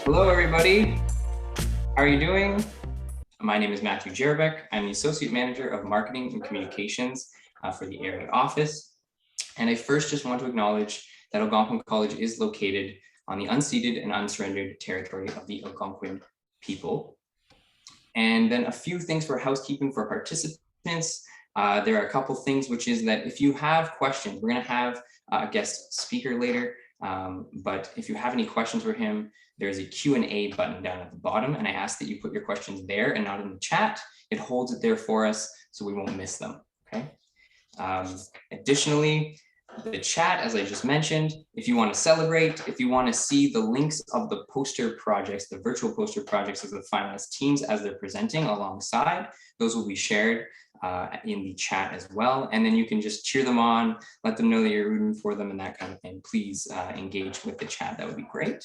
Hello, everybody. How are you doing? My name is Matthew Jerebeck. I'm the Associate Manager of Marketing and Communications for the area office. And I first just want to acknowledge that Algonquin College is located on the unceded and unsurrendered territory of the Algonquin people. And then a few things for housekeeping for participants. There are a couple things, which is that if you have questions, we're going to have a guest speaker later. But if you have any questions for him, there's a Q&A button down at the bottom, and I ask that you put your questions there and not in the chat. It holds it there for us so we won't miss them, okay? Additionally, the chat, as I just mentioned, if you want to celebrate, if you want to see the links of the poster projects, the virtual poster projects of the finalist teams as they're presenting alongside, those will be shared in the chat as well. And then you can just cheer them on, let them know that you're rooting for them and that kind of thing. Please engage with the chat, that would be great.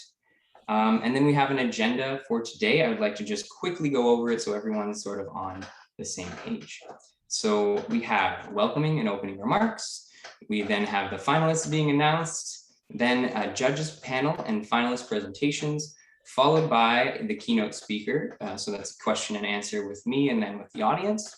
And then we have an agenda for today. I would like to just quickly go over it so everyone's sort of on the same page. So we have welcoming and opening remarks. We then have the finalists being announced, then a judges panel and finalist presentations, followed by the keynote speaker. So that's a question and answer with me and then with the audience.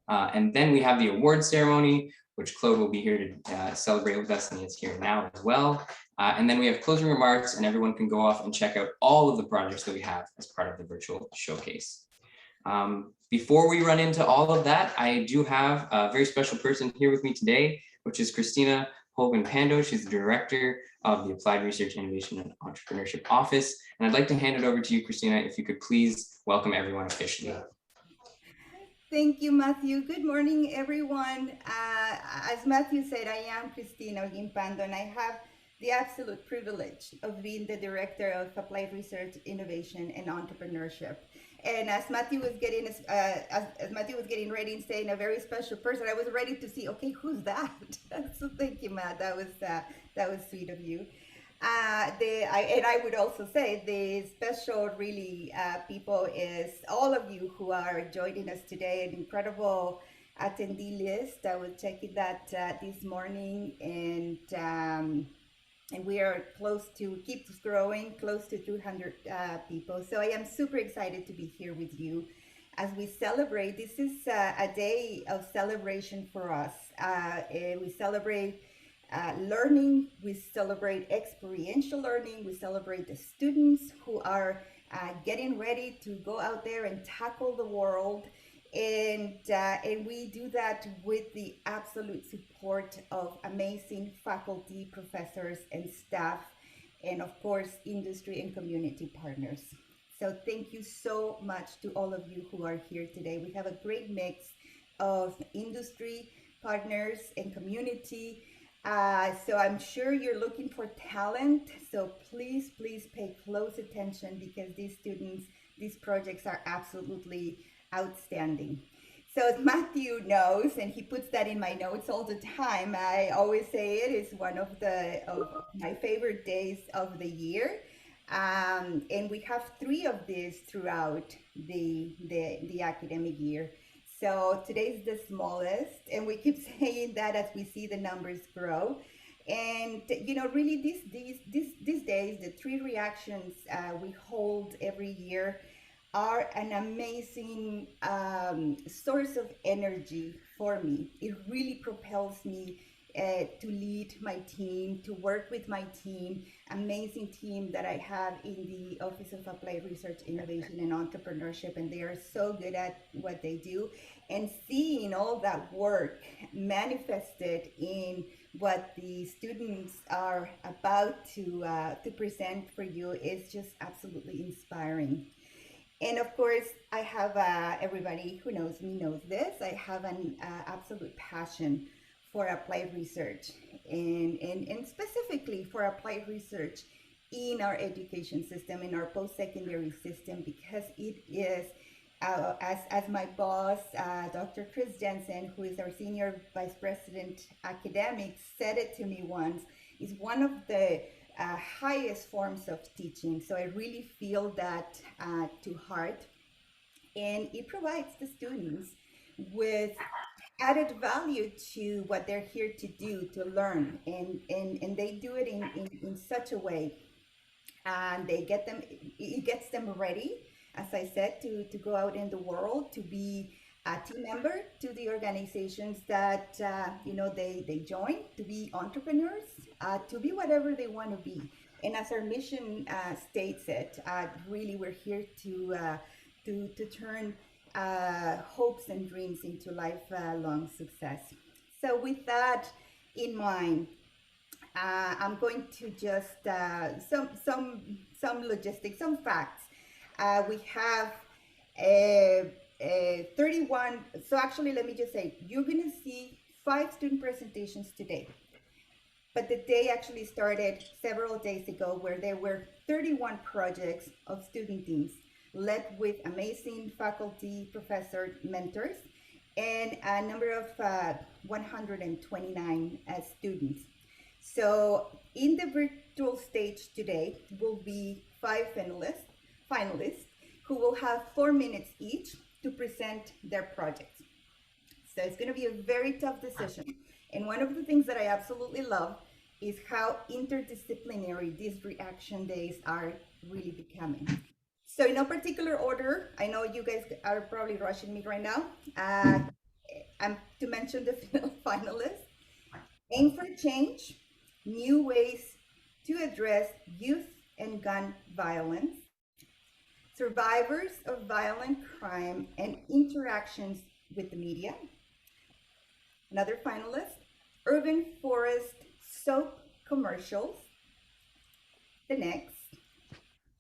And then we have the award ceremony, which Claude will be here to celebrate with us, and he is here now as well. And then we have closing remarks, and everyone can go off and check out all of the projects that we have as part of the virtual showcase. Before we run into all of that, I do have a very special person here with me today, which is Christina Hogan-Pando. She's the Director of the Applied Research, Innovation, and Entrepreneurship Office. And I'd like to hand it over to you, Christina, if you could please welcome everyone officially. Thank you, Matthew. Good morning, everyone. As Matthew said, I am Christina Hogan-Pando, and I have the absolute privilege of being the Director of Applied Research, Innovation, and Entrepreneurship. And as Matthew was getting as Matthew was getting ready and saying a very special person, I was ready to see, okay, who's that? So thank you, Matt. That was sweet of you. And I would also say the special really people is all of you who are joining us today, an incredible attendee list. I was checking that this morning, and we are keeps growing, close to 200 people. So I am super excited to be here with you as we celebrate. This is a day of celebration for us. We celebrate learning, we celebrate experiential learning, we celebrate the students who are getting ready to go out there and tackle the world. And we do that with the absolute support of amazing faculty, professors, and staff, and of course, industry and community partners. So thank you so much to all of you who are here today. We have a great mix of industry partners and community. So I'm sure you're looking for talent. So please pay close attention, because these projects are absolutely outstanding. So as Matthew knows, and he puts that in my notes all the time, I always say it is one of my favorite days of the year. And we have 3 of these throughout the academic year. So today's the smallest, and we keep saying that as we see the numbers grow. And really these days, the 3 reactions we hold every year are an amazing source of energy for me. It really propels me to lead my team, to work with my team, amazing team that I have in the Office of Applied Research, Innovation, and Entrepreneurship, and they are so good at what they do. And seeing all that work manifested in what the students are about to present for you is just absolutely inspiring. And of course, I have everybody who knows me knows this. I have an absolute passion for applied research, and specifically for applied research in our education system, in our post-secondary system, because it is, as my boss, Dr. Chris Jensen, who is our Senior Vice President Academics, said it to me once, is one of the highest forms of teaching. So I really feel that to heart, and it provides the students with added value to what they're here to do, to learn, and they do it in such a way and it gets them ready, as I said, to go out in the world, to be a team member to the organizations that they join, to be entrepreneurs, to be whatever they want to be. And as our mission states it, really we're here to turn hopes and dreams into lifelong success. So with that in mind, I'm going to just some logistics, some facts. We have 31. So actually, let me just say, you're going to see 5 student presentations today. But the day actually started several days ago, where there were 31 projects of student teams led with amazing faculty, professor, mentors, and a number of 129 students. So in the virtual stage today will be 5 finalists who will have 4 minutes each to present their projects. So it's going to be a very tough decision. And one of the things that I absolutely love is how interdisciplinary these reaction days are really becoming. So in no particular order, I know you guys are probably rushing me right now. I'm to mention the finalists. Aim for change, new ways to address youth and gun violence, survivors of violent crime and interactions with the media. Another finalist, urban forest soap commercials. The next,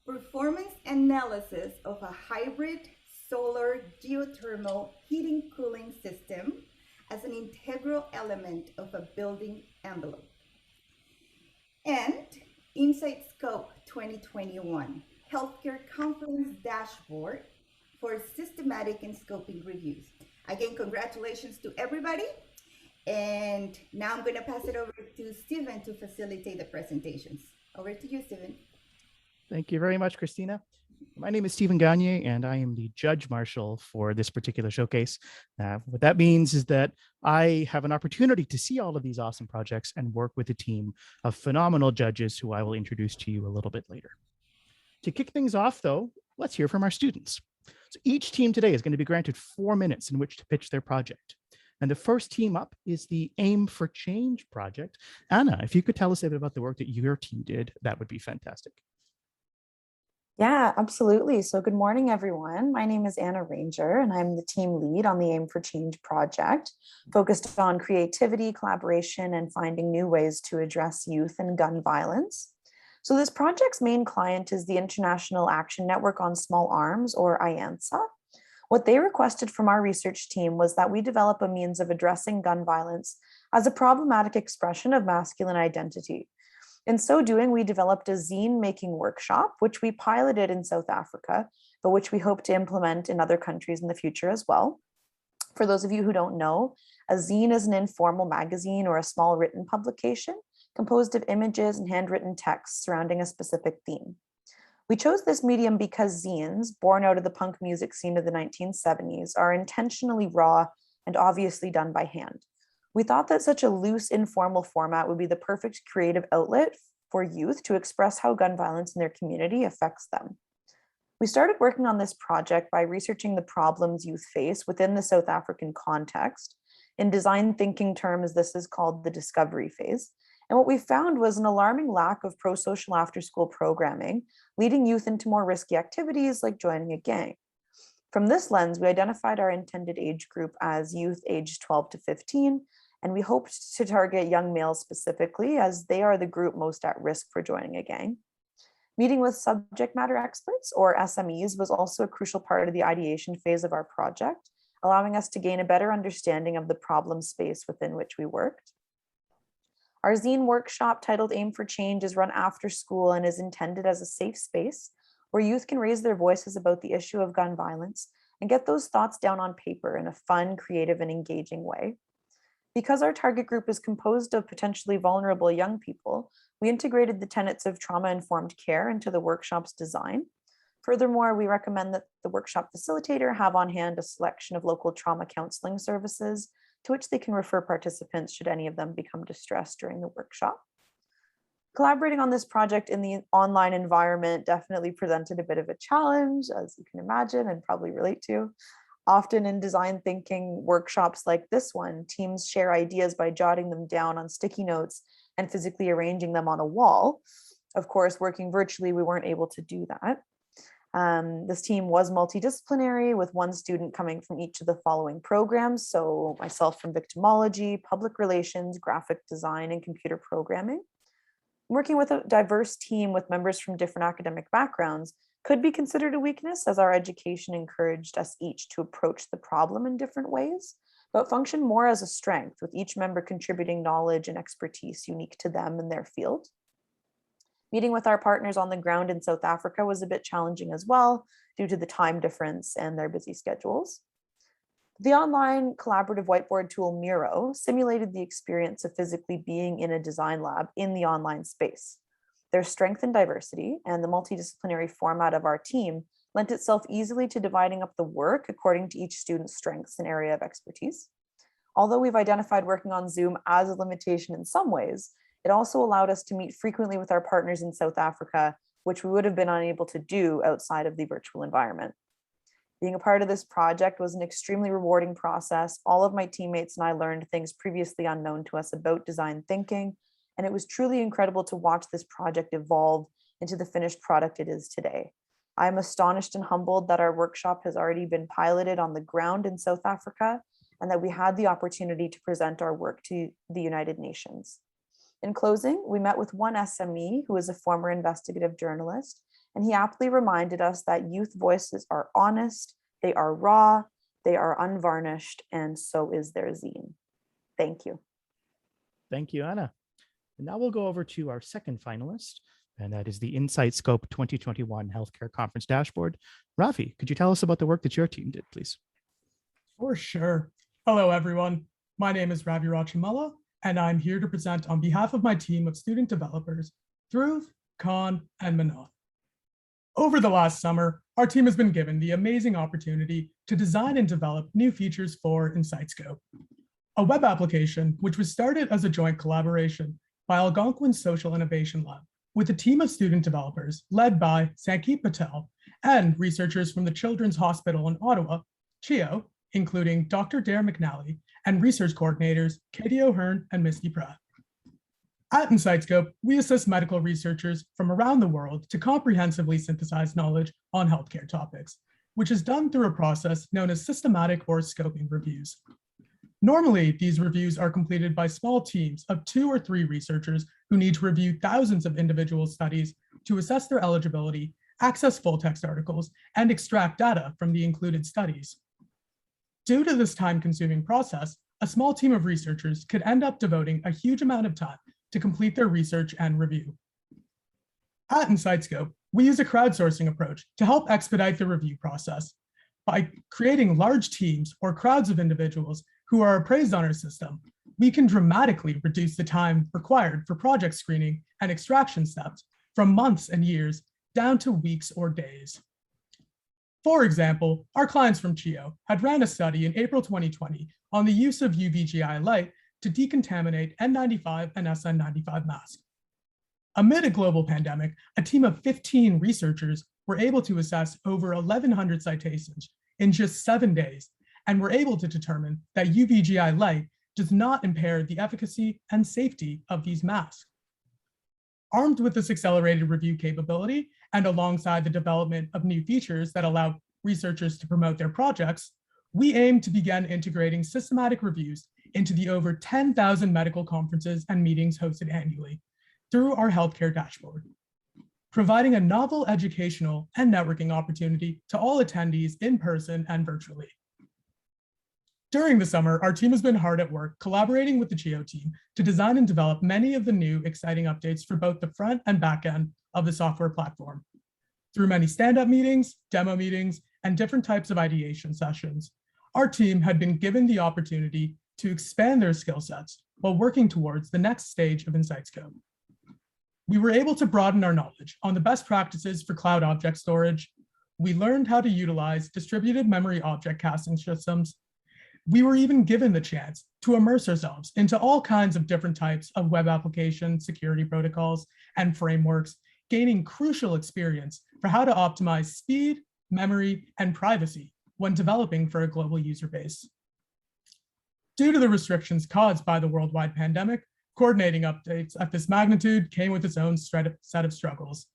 performance analysis of a hybrid solar geothermal heating cooling system as an integral element of a building envelope. And InsightScope 2021, Healthcare Conference Dashboard for systematic and scoping reviews. Again, congratulations to everybody. And now I'm going to pass it over to Stephen to facilitate the presentations. Over to you, Stephen. Thank you very much, Christina. My name is Stephen Gagne, and I am the Judge Marshal for this particular showcase. What that means is that I have an opportunity to see all of these awesome projects and work with a team of phenomenal judges who I will introduce to you a little bit later. To kick things off, though, let's hear from our students. So each team today is going to be granted 4 minutes in which to pitch their project. And the first team up is the Aim for Change project. Anna, if you could tell us a bit about the work that your team did, that would be fantastic. Yeah, absolutely. So good morning, everyone. My name is Anna Ranger, and I'm the team lead on the Aim for Change project, focused on creativity, collaboration, and finding new ways to address youth and gun violence. So this project's main client is the International Action Network on Small Arms, or IANSA. What they requested from our research team was that we develop a means of addressing gun violence as a problematic expression of masculine identity. In so doing, we developed a zine making workshop, which we piloted in South Africa, but which we hope to implement in other countries in the future as well. For those of you who don't know, a zine is an informal magazine or a small written publication composed of images and handwritten texts surrounding a specific theme. We chose this medium because zines, born out of the punk music scene of the 1970s, are intentionally raw and obviously done by hand. We thought that such a loose, informal format would be the perfect creative outlet for youth to express how gun violence in their community affects them. We started working on this project by researching the problems youth face within the South African context. In design thinking terms, this is called the discovery phase. And what we found was an alarming lack of pro-social after-school programming, leading youth into more risky activities like joining a gang. From this lens, we identified our intended age group as youth aged 12 to 15, and we hoped to target young males specifically, as they are the group most at risk for joining a gang. Meeting with subject matter experts, or SMEs, was also a crucial part of the ideation phase of our project, allowing us to gain a better understanding of the problem space within which we worked. Our zine workshop, titled Aim for Change, is run after school and is intended as a safe space where youth can raise their voices about the issue of gun violence and get those thoughts down on paper in a fun, creative, and engaging way. Because our target group is composed of potentially vulnerable young people, we integrated the tenets of trauma-informed care into the workshop's design. Furthermore, we recommend that the workshop facilitator have on hand a selection of local trauma counseling services to which they can refer participants should any of them become distressed during the workshop. Collaborating on this project in the online environment definitely presented a bit of a challenge, as you can imagine and probably relate to. Often in design thinking workshops like this one, teams share ideas by jotting them down on sticky notes and physically arranging them on a wall. Of course, working virtually, we weren't able to do that. This team was multidisciplinary, with one student coming from each of the following programs. So myself from victimology, public relations, graphic design, and computer programming. Working with a diverse team with members from different academic backgrounds could be considered a weakness, as our education encouraged us each to approach the problem in different ways, but function more as a strength, with each member contributing knowledge and expertise unique to them and their field. Meeting with our partners on the ground in South Africa was a bit challenging as well, due to the time difference and their busy schedules. The online collaborative whiteboard tool Miro simulated the experience of physically being in a design lab in the online space. Their strength and diversity and the multidisciplinary format of our team lent itself easily to dividing up the work according to each student's strengths and area of expertise. Although we've identified working on Zoom as a limitation in some ways, it also allowed us to meet frequently with our partners in South Africa, which we would have been unable to do outside of the virtual environment. Being a part of this project was an extremely rewarding process. All of my teammates and I learned things previously unknown to us about design thinking, and it was truly incredible to watch this project evolve into the finished product it is today. I am astonished and humbled that our workshop has already been piloted on the ground in South Africa, and that we had the opportunity to present our work to the United Nations. In closing, we met with one SME who is a former investigative journalist, and he aptly reminded us that youth voices are honest, they are raw, they are unvarnished, and so is their zine. Thank you. Thank you, Anna. And now we'll go over to our second finalist, and that is the InsightScope 2021 Healthcare Conference Dashboard. Rafi, could you tell us about the work that your team did, please? For sure. Hello, everyone. My name is Ravi Rachamala, and I'm here to present on behalf of my team of student developers, Dhruv, Khan, and Manoj. Over the last summer, our team has been given the amazing opportunity to design and develop new features for InsightScope, a web application which was started as a joint collaboration by Algonquin's Social Innovation Lab with a team of student developers led by Sankeet Patel and researchers from the Children's Hospital in Ottawa, CHEO, including Dr. Dare McNally and research coordinators Katie O'Hearn and Misty Pratt. At InsightScope, we assist medical researchers from around the world to comprehensively synthesize knowledge on healthcare topics, which is done through a process known as systematic or scoping reviews. Normally, these reviews are completed by small teams of 2 or 3 researchers who need to review thousands of individual studies to assess their eligibility, access full text articles, and extract data from the included studies. Due to this time-consuming process, a small team of researchers could end up devoting a huge amount of time to complete their research and review. At InsightScope, we use a crowdsourcing approach to help expedite the review process. By creating large teams or crowds of individuals who are appraised on our system, we can dramatically reduce the time required for project screening and extraction steps from months and years down to weeks or days. For example, our clients from CHEO had ran a study in April 2020 on the use of UVGI light to decontaminate N95 and SN95 masks. Amid a global pandemic, a team of 15 researchers were able to assess over 1,100 citations in just 7 days, and were able to determine that UVGI light does not impair the efficacy and safety of these masks. Armed with this accelerated review capability, and alongside the development of new features that allow researchers to promote their projects, we aim to begin integrating systematic reviews into the over 10,000 medical conferences and meetings hosted annually through our healthcare dashboard, providing a novel educational and networking opportunity to all attendees in person and virtually. During the summer, our team has been hard at work collaborating with the CHEO team to design and develop many of the new exciting updates for both the front and back end of the software platform. Through many stand-up meetings, demo meetings, and different types of ideation sessions, our team had been given the opportunity to expand their skill sets while working towards the next stage of InsightScope. We were able to broaden our knowledge on the best practices for cloud object storage. We learned how to utilize distributed memory object casting systems, We were even given the chance to immerse ourselves into all kinds of different types of web application security protocols and frameworks, gaining crucial experience for how to optimize speed, memory, and privacy when developing for a global user base. Due to the restrictions caused by the worldwide pandemic, coordinating updates at this magnitude came with its own set of struggles.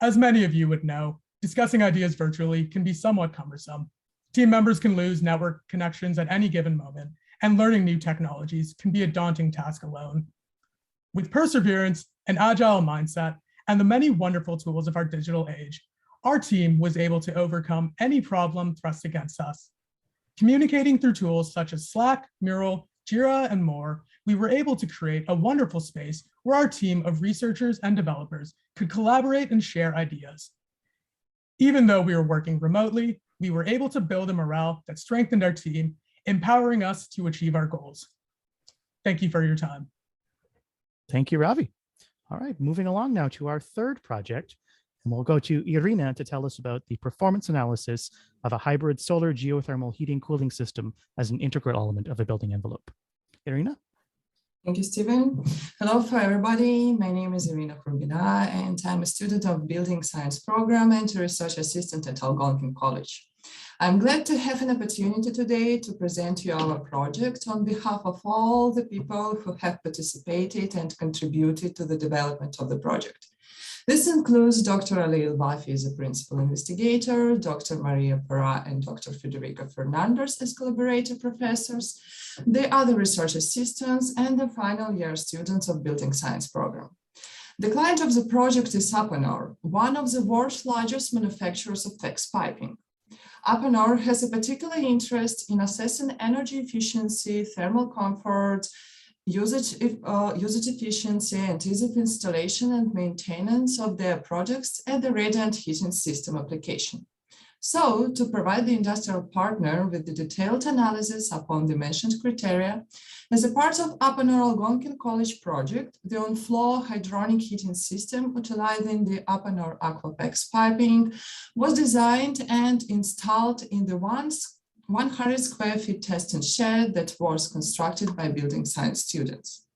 As many of you would know, discussing ideas virtually can be somewhat cumbersome. Team members can lose network connections at any given moment, and learning new technologies can be a daunting task alone. With perseverance, an agile mindset, and the many wonderful tools of our digital age, our team was able to overcome any problem thrust against us. Communicating through tools such as Slack, Mural, Jira, and more, we were able to create a wonderful space where our team of researchers and developers could collaborate and share ideas. Even though we were working remotely, we were able to build a morale that strengthened our team, empowering us to achieve our goals. Thank you for your time. Thank you, Ravi. All right, moving along now to our third project, and we'll go to Irina to tell us about the performance analysis of a hybrid solar geothermal heating cooling system as an integral element of a building envelope. Irina? Thank you, Stephen. Hello for everybody. My name is Irina Kurbina, and I'm a student of Building Science Program and a research assistant at Algonquin College. I'm glad to have an opportunity today to present you our project on behalf of all the people who have participated and contributed to the development of the project. This includes Dr. Alil Bafi as a principal investigator, Dr. Maria Parra and Dr. Federica Fernandez as collaborator professors, the other research assistants, and the final year students of Building Science Program. The client of the project is Apanor, one of the world's largest manufacturers of fixed piping. Apanor has a particular interest in assessing energy efficiency, thermal comfort, usage efficiency, and ease of installation and maintenance of their projects at the radiant heating system application. So, to provide the industrial partner with the detailed analysis upon the mentioned criteria, as a part of Apanor Algonquin College project, the on-floor hydronic heating system utilizing the Apanor Aquapex piping was designed and installed in the 100 square feet testing shed that was constructed by building science students.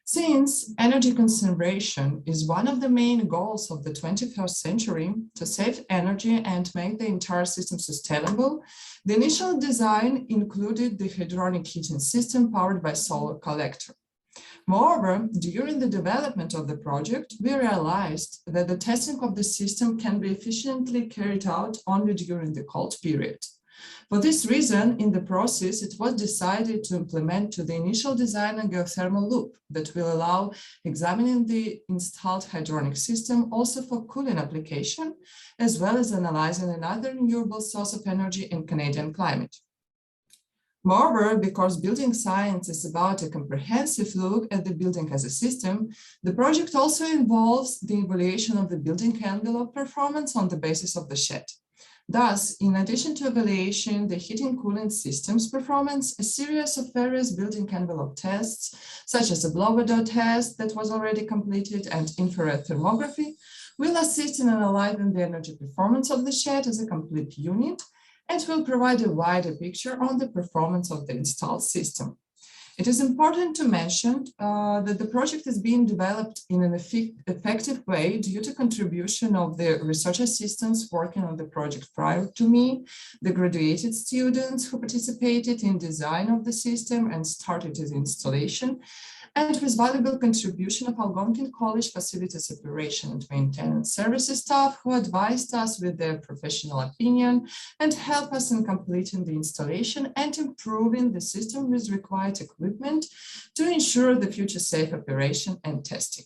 Since energy conservation is one of the main goals of the 21st century to save energy and make the entire system sustainable, the initial design included the hydronic heating system powered by solar collector. Moreover, during the development of the project, we realized that the testing of the system can be efficiently carried out only during the cold period. For this reason, in the process, it was decided to implement to the initial design a geothermal loop that will allow examining the installed hydronic system also for cooling application, as well as analyzing another renewable source of energy in Canadian climate. Moreover, because building science is about a comprehensive look at the building as a system, the project also involves the evaluation of the building envelope performance on the basis of the shed. Thus, in addition to evaluation, the heating cooling system's performance, a series of various building envelope tests, such as the blower door test that was already completed and infrared thermography, will assist in analyzing the energy performance of the shed as a complete unit and will provide a wider picture on the performance of the installed system. It is important to mention that the project is being developed in an effective way due to contribution of the research assistants working on the project prior to me, the graduated students who participated in design of the system and started its installation, and with valuable contribution of Algonquin College Facilities Operation and Maintenance Services staff who advised us with their professional opinion and helped us in completing the installation and improving the system with required equipment to ensure the future safe operation and testing.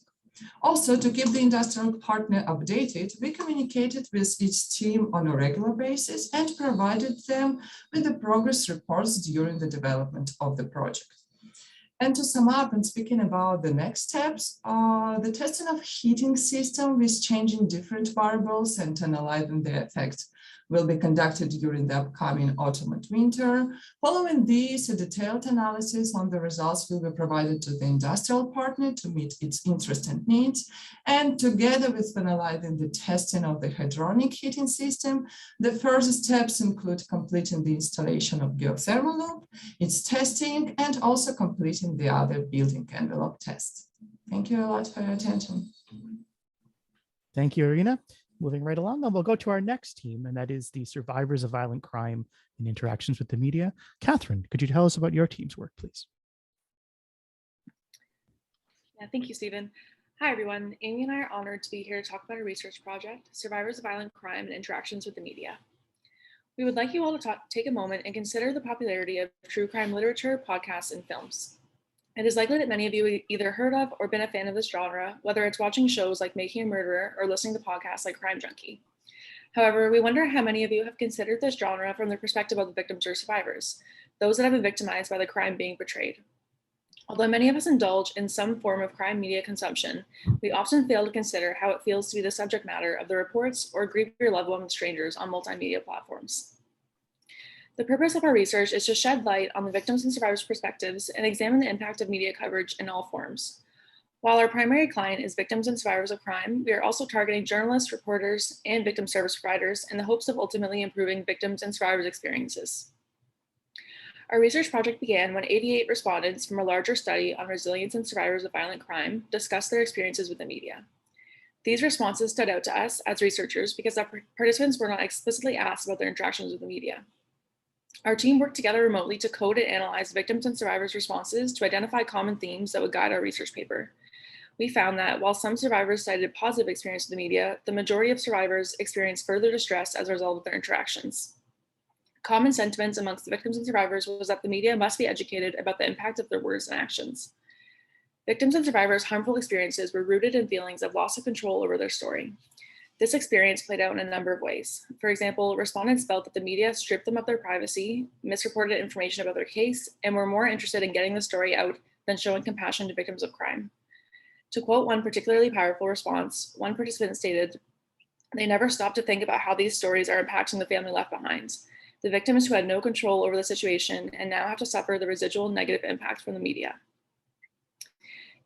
Also, to keep the industrial partner updated, we communicated with each team on a regular basis and provided them with the progress reports during the development of the project. And to sum up, and speaking about the next steps, the testing of heating system with changing different variables and analyzing the effects will be conducted during the upcoming autumn and winter. Following this, a detailed analysis on the results will be provided to the industrial partner to meet its interest and needs. And together with finalizing the testing of the hydronic heating system, the further steps include completing the installation of geothermal loop, its testing, and also completing the other building envelope tests. Thank you a lot for your attention. Thank you, Irina. Moving right along, and we'll go to our next team, and that is the Survivors of Violent Crime and Interactions with the Media. Catherine, could you tell us about your team's work, please? Yeah, thank you, Stephen. Hi, everyone. Amy and I are honored to be here to talk about our research project, Survivors of Violent Crime and Interactions with the Media. We would like you all to take a moment and consider the popularity of true crime literature, podcasts, and films. It is likely that many of you either heard of or been a fan of this genre, whether it's watching shows like Making a Murderer or listening to podcasts like Crime Junkie. However, we wonder how many of you have considered this genre from the perspective of the victims or survivors, those that have been victimized by the crime being portrayed. Although many of us indulge in some form of crime media consumption, we often fail to consider how it feels to be the subject matter of the reports or grieve your loved one with strangers on multimedia platforms. The purpose of our research is to shed light on the victims and survivors' perspectives and examine the impact of media coverage in all forms. While our primary client is victims and survivors of crime, we are also targeting journalists, reporters, and victim service providers in the hopes of ultimately improving victims and survivors' experiences. Our research project began when 88 respondents from a larger study on resilience and survivors of violent crime discussed their experiences with the media. These responses stood out to us as researchers because our participants were not explicitly asked about their interactions with the media. Our team worked together remotely to code and analyze victims and survivors' responses to identify common themes that would guide our research paper. We found that while some survivors cited positive experience with the media, the majority of survivors experienced further distress as a result of their interactions. Common sentiments amongst the victims and survivors was that the media must be educated about the impact of their words and actions. Victims and survivors' harmful experiences were rooted in feelings of loss of control over their story. This experience played out in a number of ways. For example, respondents felt that the media stripped them of their privacy, misreported information about their case, and were more interested in getting the story out than showing compassion to victims of crime. To quote one particularly powerful response, one participant stated, "They never stopped to think about how these stories are impacting the family left behind, the victims who had no control over the situation and now have to suffer the residual negative impact from the media."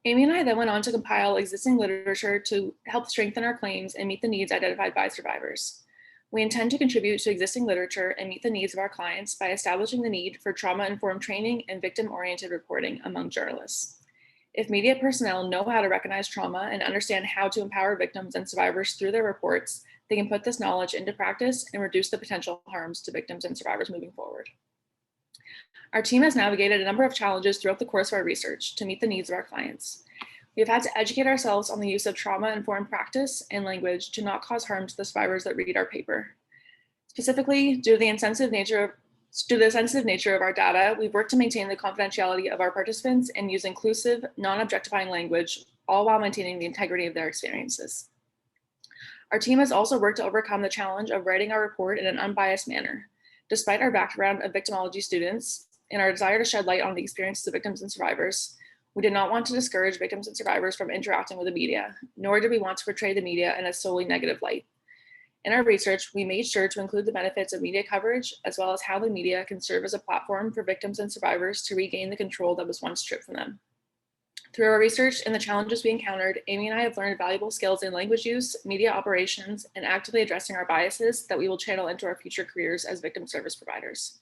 Amy and I then went on to compile existing literature to help strengthen our claims and meet the needs identified by survivors. We intend to contribute to existing literature and meet the needs of our clients by establishing the need for trauma-informed training and victim-oriented reporting among journalists. If media personnel know how to recognize trauma and understand how to empower victims and survivors through their reports, they can put this knowledge into practice and reduce the potential harms to victims and survivors moving forward. Our team has navigated a number of challenges throughout the course of our research to meet the needs of our clients. We have had to educate ourselves on the use of trauma-informed practice and language to not cause harm to the survivors that read our paper. Specifically, due to the sensitive nature of our data, we've worked to maintain the confidentiality of our participants and use inclusive, non-objectifying language, all while maintaining the integrity of their experiences. Our team has also worked to overcome the challenge of writing our report in an unbiased manner. Despite our background of victimology students and our desire to shed light on the experiences of victims and survivors, we did not want to discourage victims and survivors from interacting with the media, nor did we want to portray the media in a solely negative light. In our research, we made sure to include the benefits of media coverage, as well as how the media can serve as a platform for victims and survivors to regain the control that was once stripped from them. Through our research and the challenges we encountered, Amy and I have learned valuable skills in language use, media operations, and actively addressing our biases that we will channel into our future careers as victim service providers.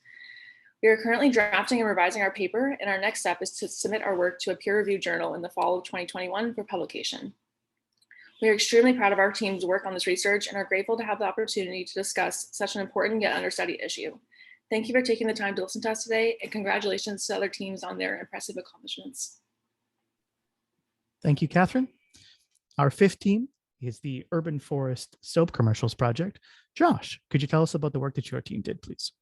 We are currently drafting and revising our paper, and our next step is to submit our work to a peer-reviewed journal in the fall of 2021 for publication. We are extremely proud of our team's work on this research and are grateful to have the opportunity to discuss such an important yet understudied issue. Thank you for taking the time to listen to us today, and congratulations to other teams on their impressive accomplishments. Thank you, Catherine. Our fifth team is the Urban Forest Soap Commercials Project. Josh, could you tell us about the work that your team did, please?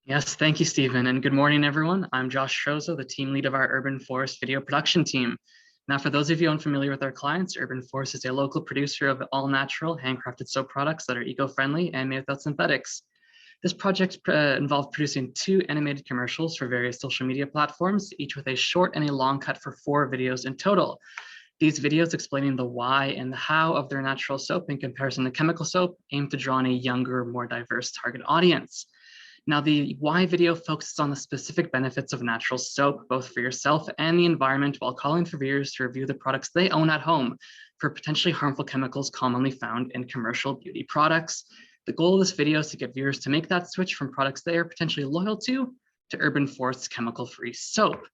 Yes, thank you, Stephen, and good morning, everyone. I'm Josh Strozo, the team lead of our Urban Forest video production team. Now, for those of you unfamiliar with our clients, Urban Forest is a local producer of all-natural, handcrafted soap products that are eco-friendly and made without synthetics. This project involved producing 2 animated commercials for various social media platforms, each with a short and a long cut for 4 videos in total. These videos explaining the why and the how of their natural soap in comparison to chemical soap aim to draw in a younger, more diverse target audience. Now, the why video focuses on the specific benefits of natural soap, both for yourself and the environment, while calling for viewers to review the products they own at home for potentially harmful chemicals commonly found in commercial beauty products. The goal of this video is to get viewers to make that switch from products they are potentially loyal to Urban Forest's chemical-free soap.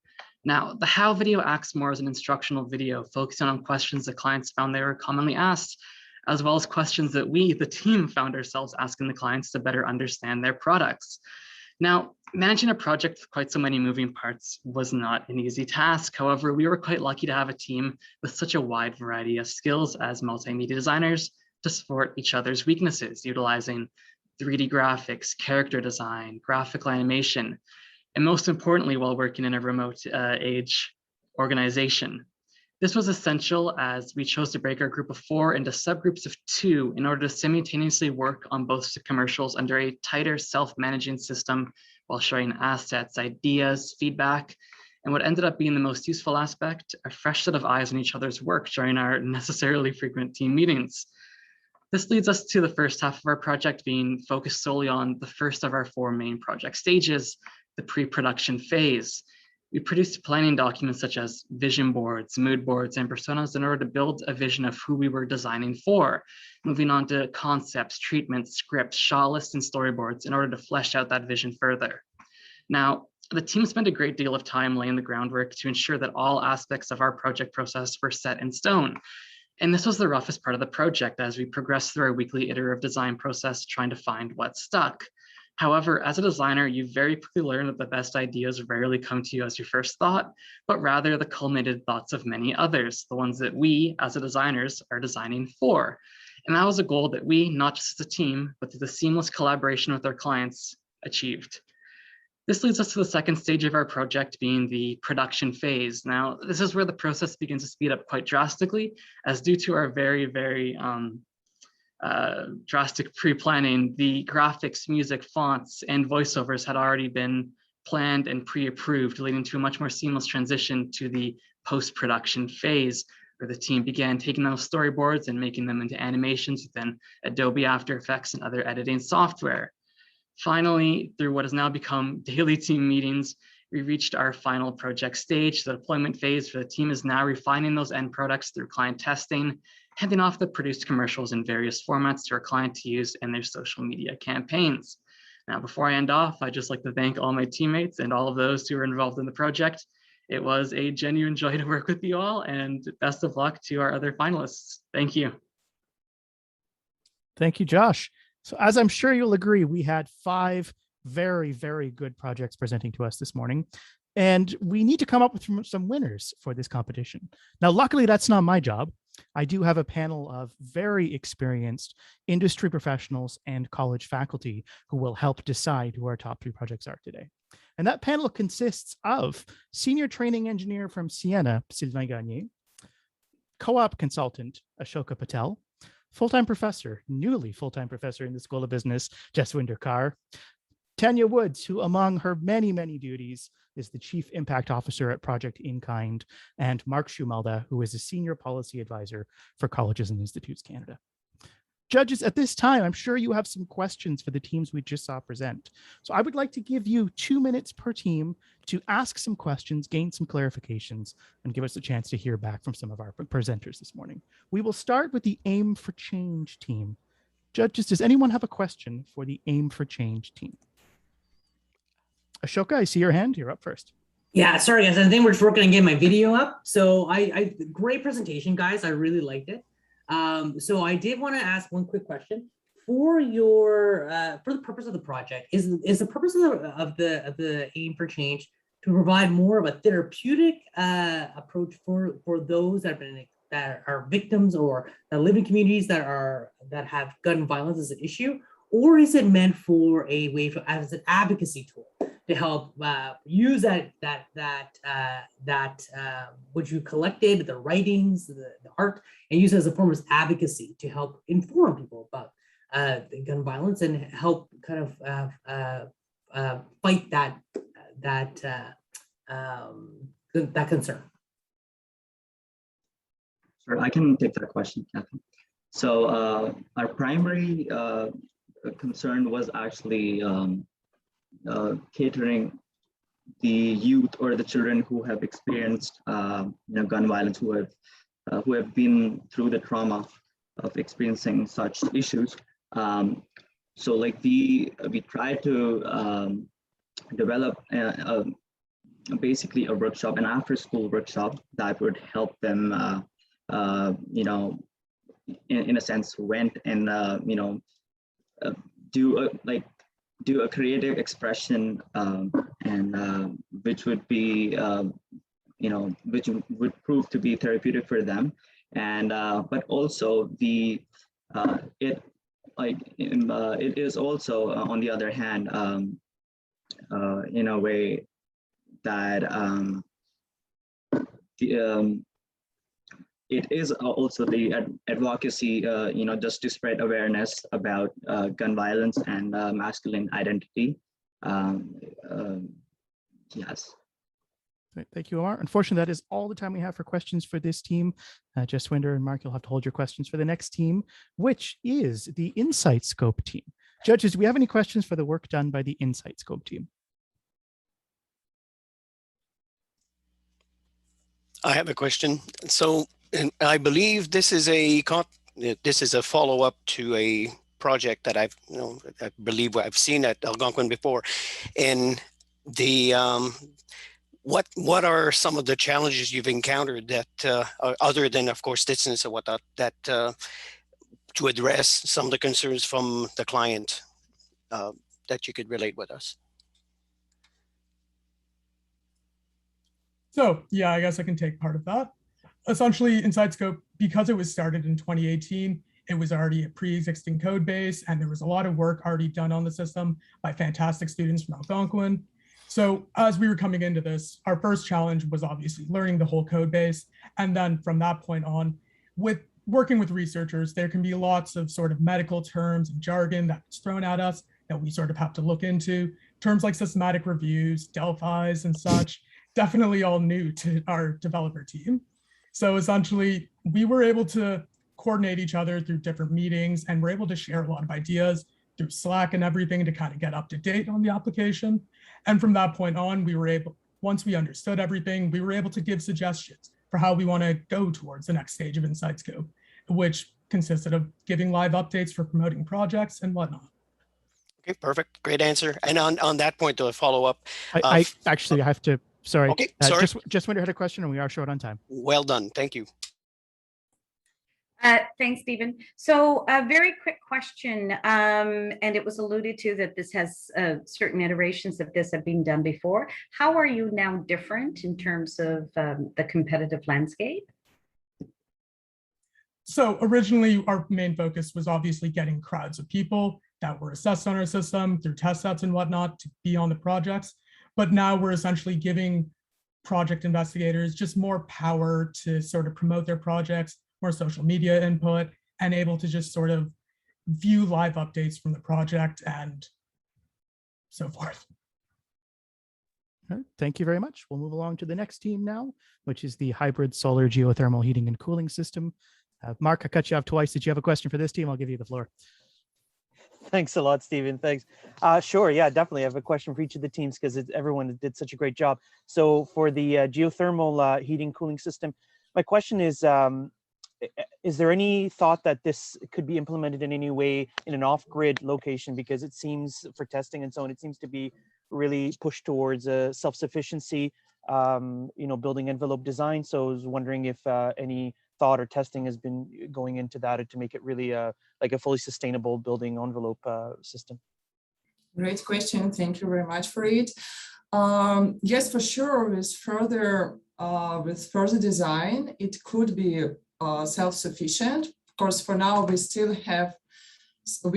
Now, the how video acts more as an instructional video, focusing on questions that clients found they were commonly asked, as well as questions that we, the team, found ourselves asking the clients to better understand their products. Now, managing a project with quite so many moving parts was not an easy task. However, we were quite lucky to have a team with such a wide variety of skills as multimedia designers to support each other's weaknesses, utilizing 3D graphics, character design, graphical animation, and most importantly, while working in a remote age organization. This was essential as we chose to break our group of 4 into subgroups of 2 in order to simultaneously work on both commercials under a tighter self-managing system while sharing assets, ideas, feedback, and what ended up being the most useful aspect, a fresh set of eyes on each other's work during our necessarily frequent team meetings. This leads us to the first half of our project being focused solely on the first of our 4 main project stages, the pre-production phase. We produced planning documents such as vision boards, mood boards, and personas in order to build a vision of who we were designing for, moving on to concepts, treatments, scripts, shot lists, and storyboards in order to flesh out that vision further. Now, the team spent a great deal of time laying the groundwork to ensure that all aspects of our project process were set in stone. And this was the roughest part of the project as we progressed through our weekly iterative design process, trying to find what stuck. However, as a designer, you very quickly learn that the best ideas rarely come to you as your first thought, but rather the culminated thoughts of many others, the ones that we, as a designers, are designing for. And that was a goal that we, not just as a team, but through the seamless collaboration with our clients, achieved. This leads us to the second stage of our project, being the production phase. Now, this is where the process begins to speed up quite drastically, as due to our very, very drastic pre-planning, the graphics, music, fonts, and voiceovers had already been planned and pre-approved, leading to a much more seamless transition to the post-production phase, where the team began taking those storyboards and making them into animations within Adobe After Effects and other editing software. Finally, through what has now become daily team meetings, we reached our final project stage, the deployment phase, where the team is now refining those end products through client testing, handing off the produced commercials in various formats to our client to use in their social media campaigns. Now, before I end off, I'd just like to thank all my teammates and all of those who were involved in the project. It was a genuine joy to work with you all, and best of luck to our other finalists. Thank you. Thank you, Josh. So as I'm sure you'll agree, we had 5 very, very good projects presenting to us this morning, and we need to come up with some winners for this competition. Now, luckily, that's not my job. I do have a panel of very experienced industry professionals and college faculty who will help decide who our top 3 projects are today. And that panel consists of senior training engineer from Siena, Sylvain Gagné, co-op consultant, Ashoka Patel, full-time professor, newly full-time professor in the School of Business, Jaswinder Kaur, Tanya Woods, who among her many, many duties is the Chief Impact Officer at Project In Kind, and Mark Shumalda, who is a Senior Policy Advisor for Colleges and Institutes Canada. Judges, at this time, I'm sure you have some questions for the teams we just saw present. So I would like to give you 2 minutes per team to ask some questions, gain some clarifications, and give us a chance to hear back from some of our presenters this morning. We will start with the Aim for Change team. Judges, does anyone have a question for the Aim for Change team? Ashoka, I see your hand. You're up first. Yeah, sorry guys. I think we're just working on getting my video up. So great presentation, guys. I really liked it. So I did want to ask one quick question for your for the purpose of the project. Is the purpose of the Aim for Change to provide more of a therapeutic approach for those that are victims or that live in communities that have gun violence as an issue, or is it meant for a way as an advocacy tool to help use what you collected, the writings, the art, and use it as a form of advocacy to help inform people about gun violence and help kind of fight that concern? Sure, I can take that question, Kathy. So our primary concern was actually catering the youth or the children who have experienced gun violence, who have been through the trauma of experiencing such issues. So like we try to develop basically a workshop, an after-school workshop that would help them, in a sense, vent and do a creative expression, and which would be which would prove to be therapeutic for them, and but also it is also on the other hand in a way that it is also the advocacy, just to spread awareness about gun violence and masculine identity. Yes. Great. Thank you, Omar. Unfortunately, that is all the time we have for questions for this team. Jaswinder and Mark, you'll have to hold your questions for the next team, which is the InsightScope team. Judges, do we have any questions for the work done by the InsightScope team? I have a question. So, and I believe this is a follow-up to a project that I believe I've seen at Algonquin before. And the what are some of the challenges you've encountered that other than, of course, distance and whatnot, that to address some of the concerns from the client that you could relate with us? So yeah, I guess I can take part of that. Essentially, InsightScope, because it was started in 2018, it was already a pre-existing code base, and there was a lot of work already done on the system by fantastic students from Algonquin. So as we were coming into this, our first challenge was obviously learning the whole code base. And then from that point on, with working with researchers, there can be lots of sort of medical terms and jargon that's thrown at us that we sort of have to look into. Terms like systematic reviews, Delphis and such, definitely all new to our developer team. So essentially, we were able to coordinate each other through different meetings, and we're able to share a lot of ideas through Slack and everything to kind of get up to date on the application. And from that point on, we were able, once we understood everything, we were able to give suggestions for how we want to go towards the next stage of InsightScope, which consisted of giving live updates for promoting projects and whatnot. Okay, perfect. Great answer. And on that point, to follow up. I actually have to, sorry. Okay, sorry. Just had a question and we are short on time. Well done. Thank you. Thanks, Stephen. So a very quick question, and it was alluded to that this has certain iterations of this have been done before. How are you now different in terms of the competitive landscape? So originally, our main focus was obviously getting crowds of people that were assessed on our system through test sets and whatnot to be on the projects. But now we're essentially giving project investigators just more power to sort of promote their projects, more social media input, and able to just sort of view live updates from the project and so forth. All right, thank you very much. We'll move along to the next team now, which is the hybrid solar geothermal heating and cooling system. Mark, I cut you off twice. Did you have a question for this team? I'll give you the floor. Thanks a lot, Stephen. Thanks. Sure. Yeah, definitely. I have a question for each of the teams because everyone did such a great job. So for the geothermal heating cooling system, my question is there any thought that this could be implemented in any way in an off-grid location? Because it seems, for testing and so on, it seems to be really pushed towards self-sufficiency, building envelope design. So I was wondering if any thought or testing has been going into that to make it really like a fully sustainable building envelope system. Great question. Thank you very much for it. Yes, for sure. With further design, it could be self-sufficient. Of course, for now, we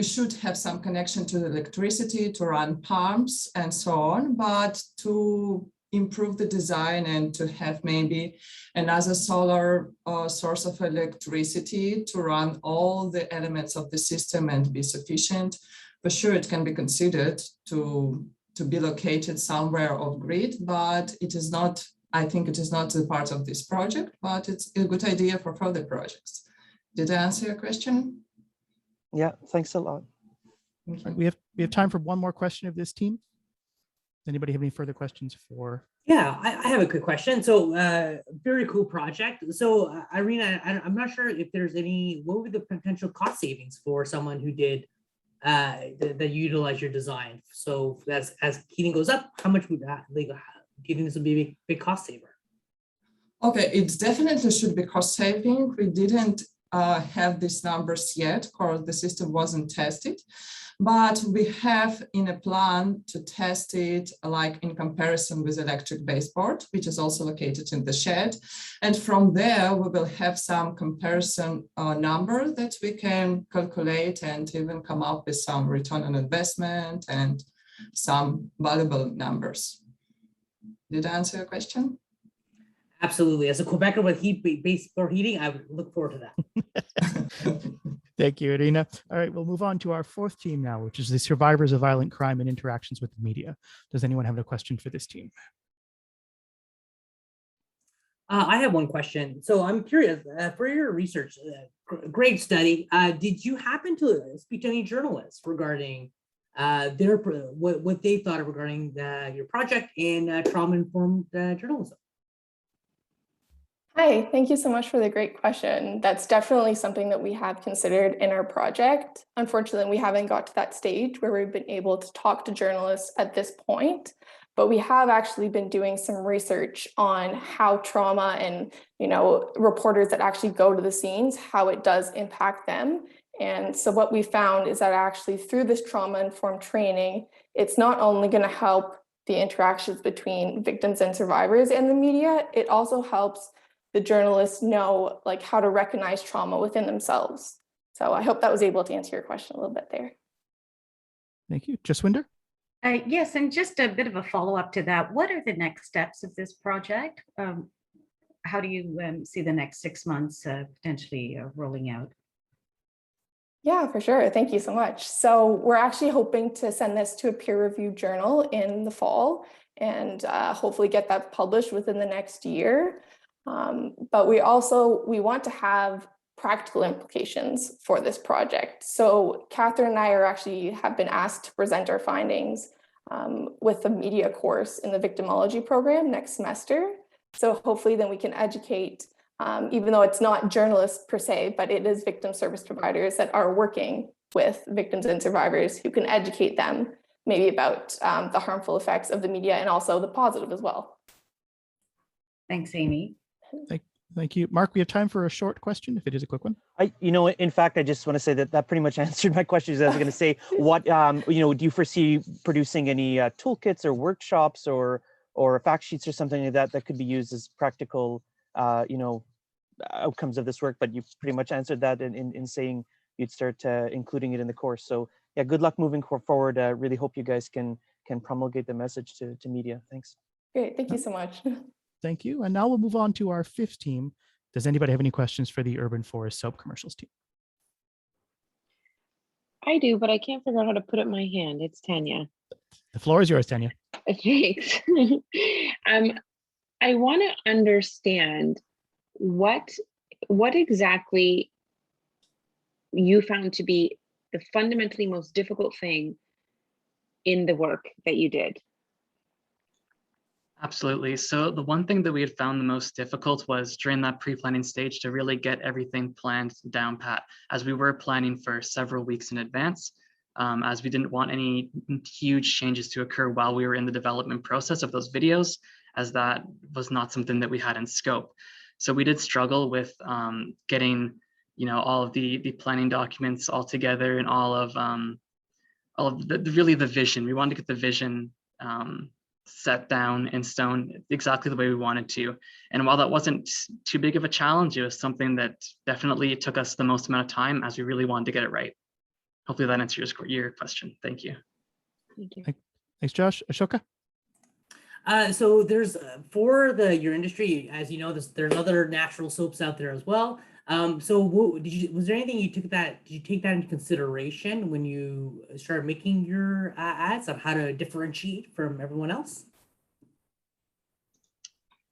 should have some connection to the electricity to run pumps and so on. But to improve the design and to have maybe another solar source of electricity to run all the elements of the system and be sufficient, for sure it can be considered to be located somewhere off grid, but it is not, I think it is not a part of this project, but it's a good idea for further projects. Did I answer your question? Yeah, thanks a lot. We have time for one more question of this team. Does anybody have any further questions for? Yeah, I have a quick question. So very cool project. So Irina, I'm not sure if there's any, what would the potential cost savings for someone who did that utilize your design? So as heating goes up, how much would that, like, do you think this would be a big cost saver? Okay, it definitely should be cost saving. We didn't have these numbers yet because the system wasn't tested, but we have in a plan to test it like in comparison with electric baseboard, which is also located in the shed. And from there, we will have some comparison number that we can calculate and even come up with some return on investment and some valuable numbers. Did I answer your question? Absolutely. As a Quebecer with heat-based heating, I would look forward to that. Thank you, Irina. All right, we'll move on to our fourth team now, which is the survivors of violent crime and interactions with the media. Does anyone have a question for this team? I have one question. So I'm curious, for your research, great study, did you happen to speak to any journalists regarding what they thought regarding your project in trauma-informed journalism? Hi, thank you so much for the great question. That's definitely something that we have considered in our project. Unfortunately, we haven't got to that stage where we've been able to talk to journalists at this point, but we have actually been doing some research on how trauma and, reporters that actually go to the scenes, how it does impact them. And so what we found is that actually through this trauma-informed training, it's not only going to help the interactions between victims and survivors and the media, it also helps the journalists know how to recognize trauma within themselves. So I hope that was able to answer your question a little bit there. Thank you. Jaswinder? Yes, and just a bit of a follow-up to that. What are the next steps of this project? How do you see the next 6 months potentially rolling out? Yeah, for sure. Thank you so much. So we're actually hoping to send this to a peer-reviewed journal in the fall and hopefully get that published within the next year. But we want to have practical implications for this project. So Catherine and I have been asked to present our findings with the media course in the victimology program next semester. So hopefully then we can educate, even though it's not journalists per se, but it is victim service providers that are working with victims and survivors who can educate them maybe about the harmful effects of the media and also the positive as well. Thanks, Amy. Thank you. Mark, we have time for a short question, if it is a quick one. In fact, I just want to say that pretty much answered my questions. I was going to say, what, do you foresee producing any toolkits or workshops or fact sheets or something like that could be used as practical, outcomes of this work? But you pretty much answered that in saying you'd start including it in the course. So yeah, good luck moving forward. Really hope you guys can promulgate the message to media. Thanks. Great. Thank you so much. Thank you. And now we'll move on to our fifth team. Does anybody have any questions for the Urban Forest Soap Commercials team? I do, but I can't figure out how to put up my hand. It's Tanya. The floor is yours, Tanya. Thanks. I want to understand what exactly you found to be the fundamentally most difficult thing in the work that you did. Absolutely. So the one thing that we had found the most difficult was during that pre-planning stage to really get everything planned down pat, as we were planning for several weeks in advance, as we didn't want any huge changes to occur while we were in the development process of those videos, as that was not something that we had in scope. So we did struggle with getting, all of the planning documents all together and all of the vision. We wanted to get the vision set down in stone exactly the way we wanted to. And while that wasn't too big of a challenge, it was something that definitely took us the most amount of time, as we really wanted to get it right. Hopefully that answers your question. Thank you. Thank you. Thanks, Josh. Ashoka? So there's for your industry, as you know, there's other natural soaps out there as well. So was there anything did you take that into consideration when you started making your ads on how to differentiate from everyone else?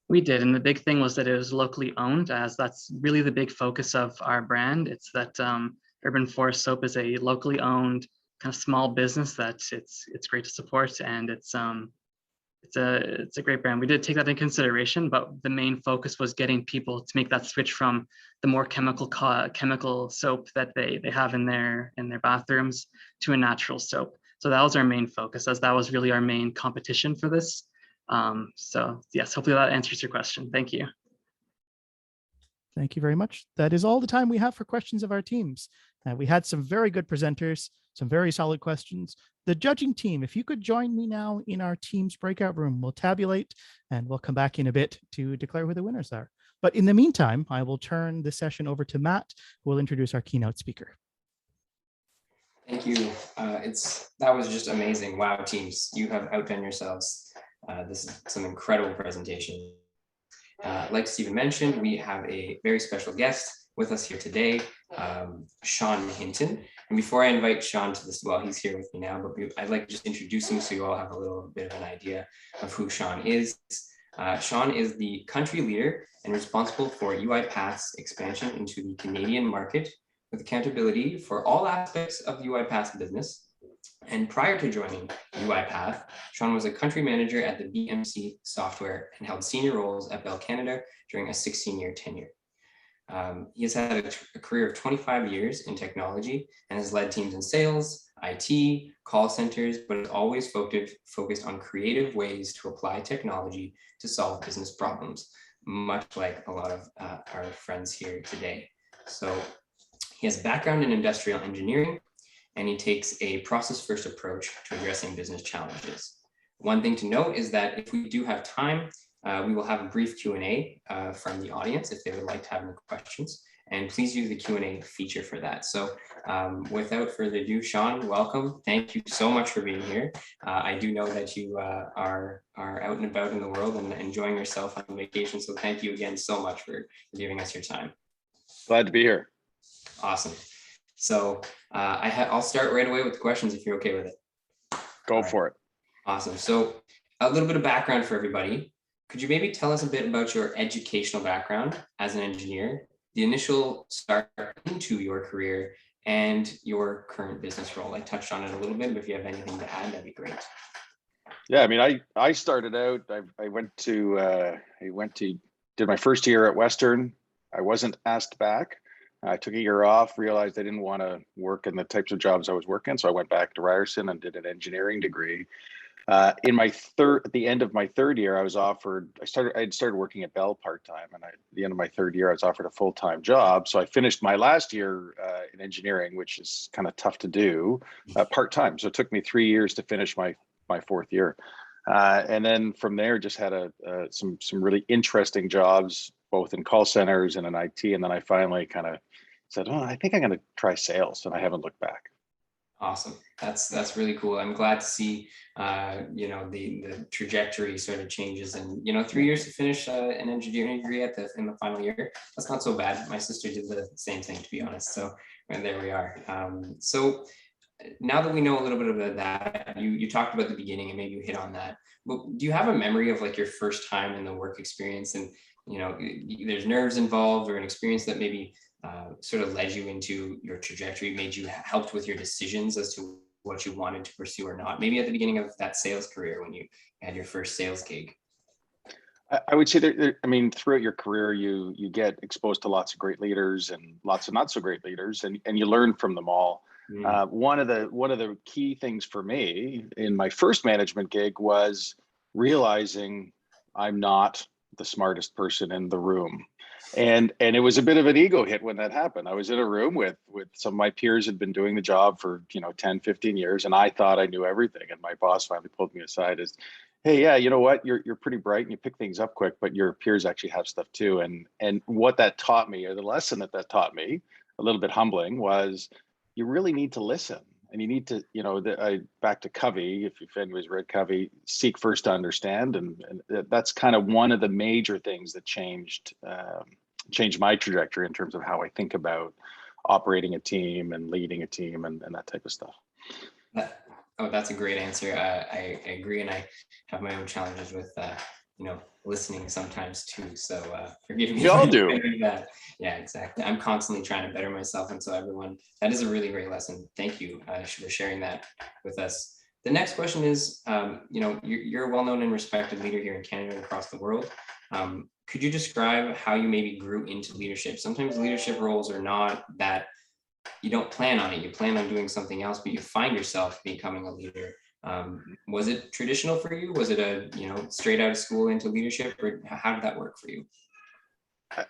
We did, and the big thing was that it was locally owned, as that's really the big focus of our brand. It's that Urban Forest Soap is a locally owned kind of small business that it's great to support, and it's a great brand. We did take that into consideration, but the main focus was getting people to make that switch from the more chemical soap that they have in their bathrooms to a natural soap. So that was our main focus, as that was really our main competition for this. So yes, hopefully that answers your question. Thank you. Thank you very much. That is all the time we have for questions of our teams. We had some very good presenters, some very solid questions. The judging team, if you could join me now in our team's breakout room, we'll tabulate and we'll come back in a bit to declare who the winners are. But in the meantime, I will turn the session over to Matt, who will introduce our keynote speaker. Thank you. That was just amazing. Wow, teams, you have outdone yourselves. This is some incredible presentation. Like Stephen mentioned, we have a very special guest with us here today, Sean Hinton. And before I invite Sean to this, well, he's here with me now, but I'd like to just introduce him so you all have a little bit of an idea of who Sean is. Sean is the country leader and responsible for UiPath's expansion into the Canadian market with accountability for all aspects of UiPath's business. And prior to joining UiPath, Sean was a country manager at the BMC Software and held senior roles at Bell Canada during a 16-year tenure. He has had a career of 25 years in technology and has led teams in sales, IT, call centers, but is always focused on creative ways to apply technology to solve business problems, much like a lot of our friends here today. So he has a background in industrial engineering, and he takes a process-first approach to addressing business challenges. One thing to note is that if we do have time, we will have a brief Q&A from the audience if they would like to have any questions, and please use the Q&A feature for that. So without further ado, Sean, welcome. Thank you so much for being here. I do know that you are out and about in the world and enjoying yourself on vacation, so thank you again so much for giving us your time. Glad to be here. Awesome. So I'll start right away with the questions if you're okay with it. Go for it. Awesome. So a little bit of background for everybody. Could you maybe tell us a bit about your educational background as an engineer, the initial start into your career, and your current business role? I touched on it a little bit, but if you have anything to add, that'd be great. Yeah, I mean, I started out, I went to did my first year at Western. I wasn't asked back. I took a year off, realized I didn't want to work in the types of jobs I was working. So I went back to Ryerson and did an engineering degree. At the end of my third year, I had started working at Bell part-time, and at the end of my third year, I was offered a full-time job. So I finished my last year in engineering, which is kind of tough to do, part-time. So it took me 3 years to finish my fourth year. And then from there, just had some really interesting jobs, both in call centers and in IT. And then I finally kind of said, oh, I think I'm going to try sales, and I haven't looked back. Awesome. That's really cool. I'm glad to see, the trajectory sort of changes, and, 3 years to finish an engineering degree in the final year. That's not so bad. My sister did the same thing, to be honest. So, and there we are. So now that we know a little bit about that, you talked about the beginning and maybe you hit on that. But do you have a memory of like your first time in the work experience, and, there's nerves involved, or an experience that maybe sort of led you into your trajectory, made you helped with your decisions as to what you wanted to pursue or not, maybe at the beginning of that sales career when you had your first sales gig? I would say that, I mean, throughout your career, you get exposed to lots of great leaders and lots of not so great leaders, and you learn from them all. One of the key things for me in my first management gig was realizing I'm not the smartest person in the room. And it was a bit of an ego hit when that happened. I was in a room with some of my peers had been doing the job for 10, 15 years, and I thought I knew everything. And my boss finally pulled me aside as, hey, yeah, you know what? You're pretty bright and you pick things up quick, but your peers actually have stuff too. And what that taught me, or the lesson that taught me, a little bit humbling, was you really need to listen. And you need to, you know, back to Covey, if anybody's read Covey, seek first to understand. And that's kind of one of the major things that changed my trajectory in terms of how I think about operating a team and leading a team and that type of stuff. Oh, that's a great answer. I agree, and I have my own challenges with you know, listening sometimes too. So forgive me. We all do. That. Yeah, exactly. I'm constantly trying to better myself, and so everyone, that is a really great lesson. Thank you for sharing that with us. The next question is, you know, you're a well-known and respected leader here in Canada and across the world. Could you describe how you maybe grew into leadership? Sometimes leadership roles are not that. You don't plan on it, you plan on doing something else, but you find yourself becoming a leader. Was it traditional for you? Was it a, you know, straight out of school into leadership, or how did that work for you?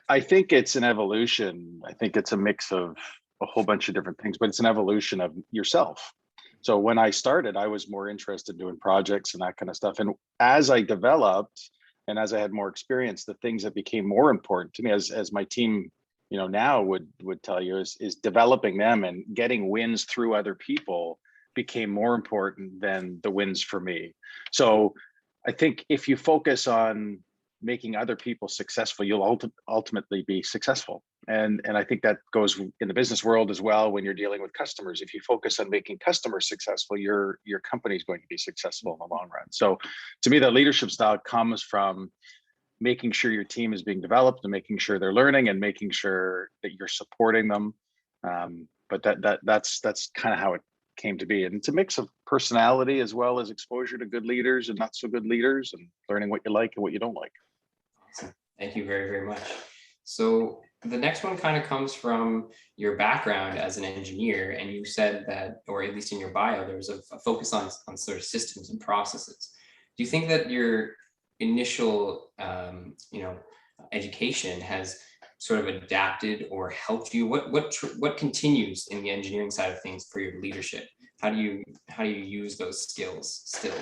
I think it's an evolution. I think it's a mix of a whole bunch of different things, but it's an evolution of yourself. So when I started, I was more interested in doing projects and that kind of stuff. And as I developed and as I had more experience, the things that became more important to me as my team, you know, now would tell you is developing them and getting wins through other people became more important than the wins for me. So I think if you focus on making other people successful, you'll ultimately be successful. And I think that goes in the business world as well when you're dealing with customers. If you focus on making customers successful, your company is going to be successful in the long run. So to me, that leadership style comes from making sure your team is being developed and making sure they're learning and making sure that you're supporting them. But that's kind of how it came to be. And it's a mix of personality as well as exposure to good leaders and not so good leaders and learning what you like and what you don't like. Awesome. Thank you very, very much. So the next one kind of comes from your background as an engineer, and you said that, or at least in your bio, there was a focus on sort of systems and processes. Do you think that your initial, you know, education has sort of adapted or helped you? What continues in the engineering side of things for your leadership? How do you use those skills still?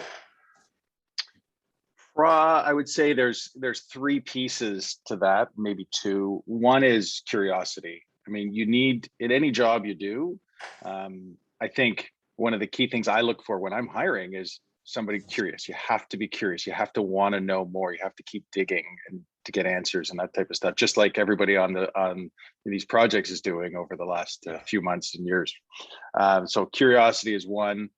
I would say there's three pieces to that, maybe two. One is curiosity. I mean, you need in any job you do. I think one of the key things I look for when I'm hiring is somebody curious. You have to be curious. You have to want to know more. You have to keep digging and to get answers and that type of stuff, just like everybody on these projects is doing over the last few months and years. So curiosity is one.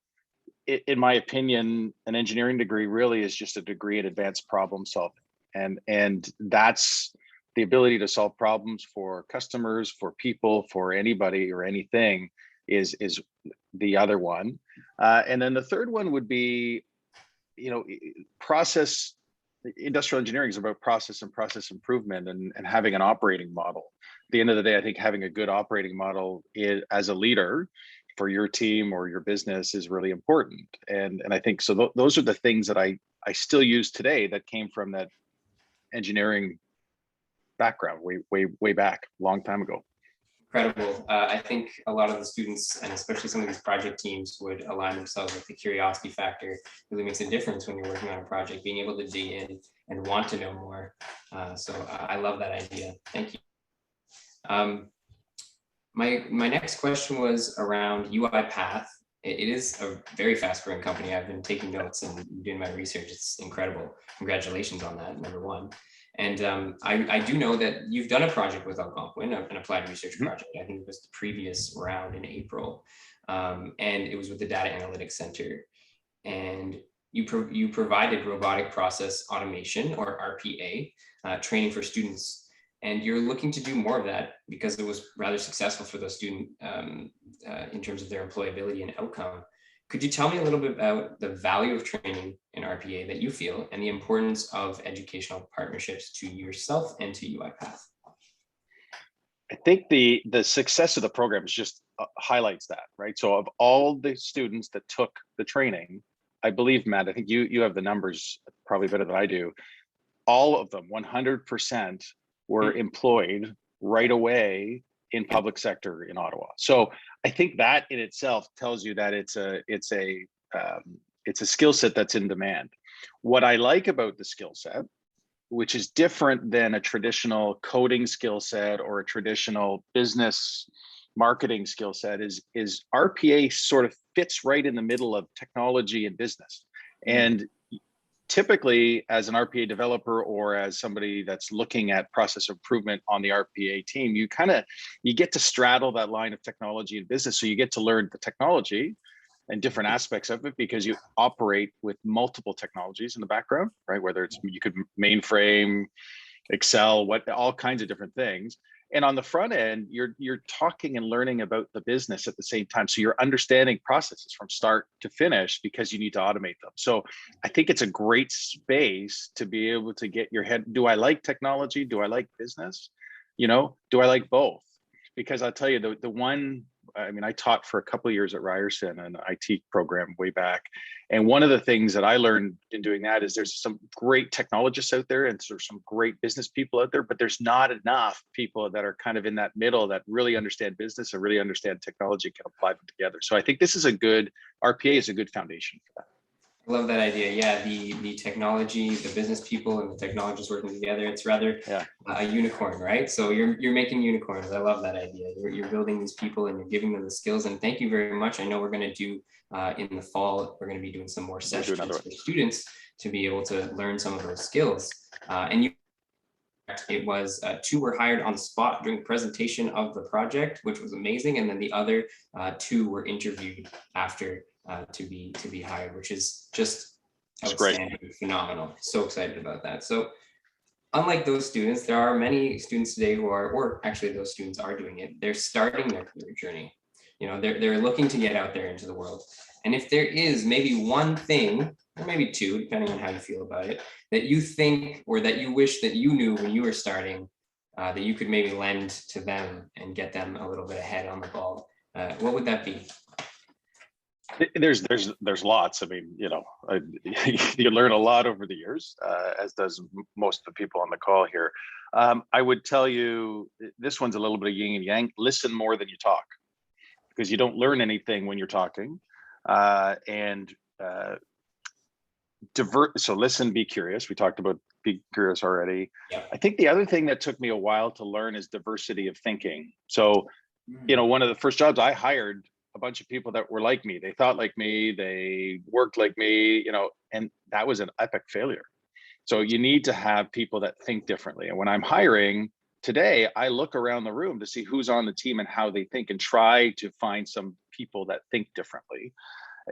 In my opinion, an engineering degree really is just a degree in advanced problem solving. And that's the ability to solve problems for customers, for people, for anybody or anything is the other one. And then the third one would be, you know, industrial engineering is about process and process improvement and having an operating model. At the end of the day, I think having a good operating model as a leader for your team or your business is really important. And I think so those are the things that I still use today that came from that engineering background way back, a long time ago. Incredible. I think a lot of the students, and especially some of these project teams, would align themselves with the curiosity factor. It really makes a difference when you're working on a project, being able to dig in and want to know more. So I love that idea. Thank you. My next question was around UiPath. It is a very fast growing company. I've been taking notes and doing my research. It's incredible. Congratulations on that, number one. And I do know that you've done a project with Algonquin, an applied research project. I think it was the previous round in April. And it was with the Data Analytics Center. And you provided robotic process automation, or RPA, training for students. And you're looking to do more of that because it was rather successful for those students in terms of their employability and outcome. Could you tell me a little bit about the value of training in RPA that you feel and the importance of educational partnerships to yourself and to UiPath? I think the success of the program just highlights that, right? So of all the students that took the training, I believe, Matt, I think you have the numbers probably better than I do. All of them, 100%, were employed right away in public sector in Ottawa. So I think that in itself tells you that it's a skill set that's in demand. What I like about the skill set, which is different than a traditional coding skill set or a traditional business marketing skill set is RPA sort of fits right in the middle of technology and business. And typically as an RPA developer or as somebody that's looking at process improvement on the RPA team, you get to straddle that line of technology and business. So you get to learn the technology and different aspects of it because you operate with multiple technologies in the background, right? Whether it's, you could mainframe, Excel, all kinds of different things. And on the front end, you're talking and learning about the business at the same time. So you're understanding processes from start to finish because you need to automate them. So I think it's a great space to be able to get your head, do I like technology? Do I like business? You know, do I like both? Because I'll tell you, the one, I mean, I taught for a couple of years at Ryerson, an IT program way back. And one of the things that I learned in doing that is there's some great technologists out there and there's some great business people out there, but there's not enough people that are kind of in that middle that really understand business and really understand technology, can apply them together. So I think this is RPA is a good foundation for that. I love that idea. Yeah, the technology, the business people and the technologists working together, it's rather a unicorn, right? So you're making unicorns. I love that idea. You're building these people and you're giving them the skills. And thank you very much. I know we're going to do in the fall, we're going to be doing some more sessions for students to be able to learn some of those skills. It was 2 were hired on the spot during the presentation of the project, which was amazing. And then the other 2 were interviewed after to be hired, which is just outstanding, phenomenal. So excited about that. So unlike those students, there are many students today who are, or actually those students are doing it. They're starting their career journey. You know, they're looking to get out there into the world. And if there is maybe one thing, or maybe 2, depending on how you feel about it, that you think or that you wish that you knew when you were starting, that you could maybe lend to them and get them a little bit ahead on the ball, what would that be? There's lots. I mean, you know, you learn a lot over the years, as does most of the people on the call here. I would tell you, this one's a little bit of yin and yang. Listen more than you talk, because you don't learn anything when you're talking. So listen, be curious. We talked about be curious already. Yeah. I think the other thing that took me a while to learn is diversity of thinking. So, you know, one of the first jobs I hired a bunch of people that were like me. They thought like me, they worked like me, you know, and that was an epic failure. So you need to have people that think differently. And when I'm hiring today, I look around the room to see who's on the team and how they think and try to find some people that think differently.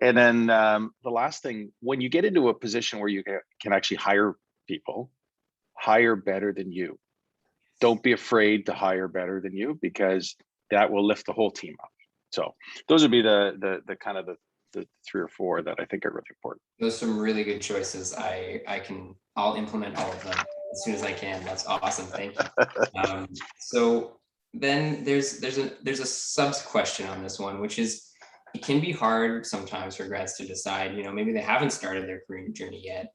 And then the last thing, when you get into a position where you can actually hire people, hire better than you. Don't be afraid to hire better than you, because that will lift the whole team up. So those would be the kind of the 3 or 4 that I think are really important. Those are some really good choices. I'll implement all of them as soon as I can. That's awesome. Thank you. So then there's a sub question on this one, which is, it can be hard sometimes for grads to decide, you know, maybe they haven't started their career journey yet,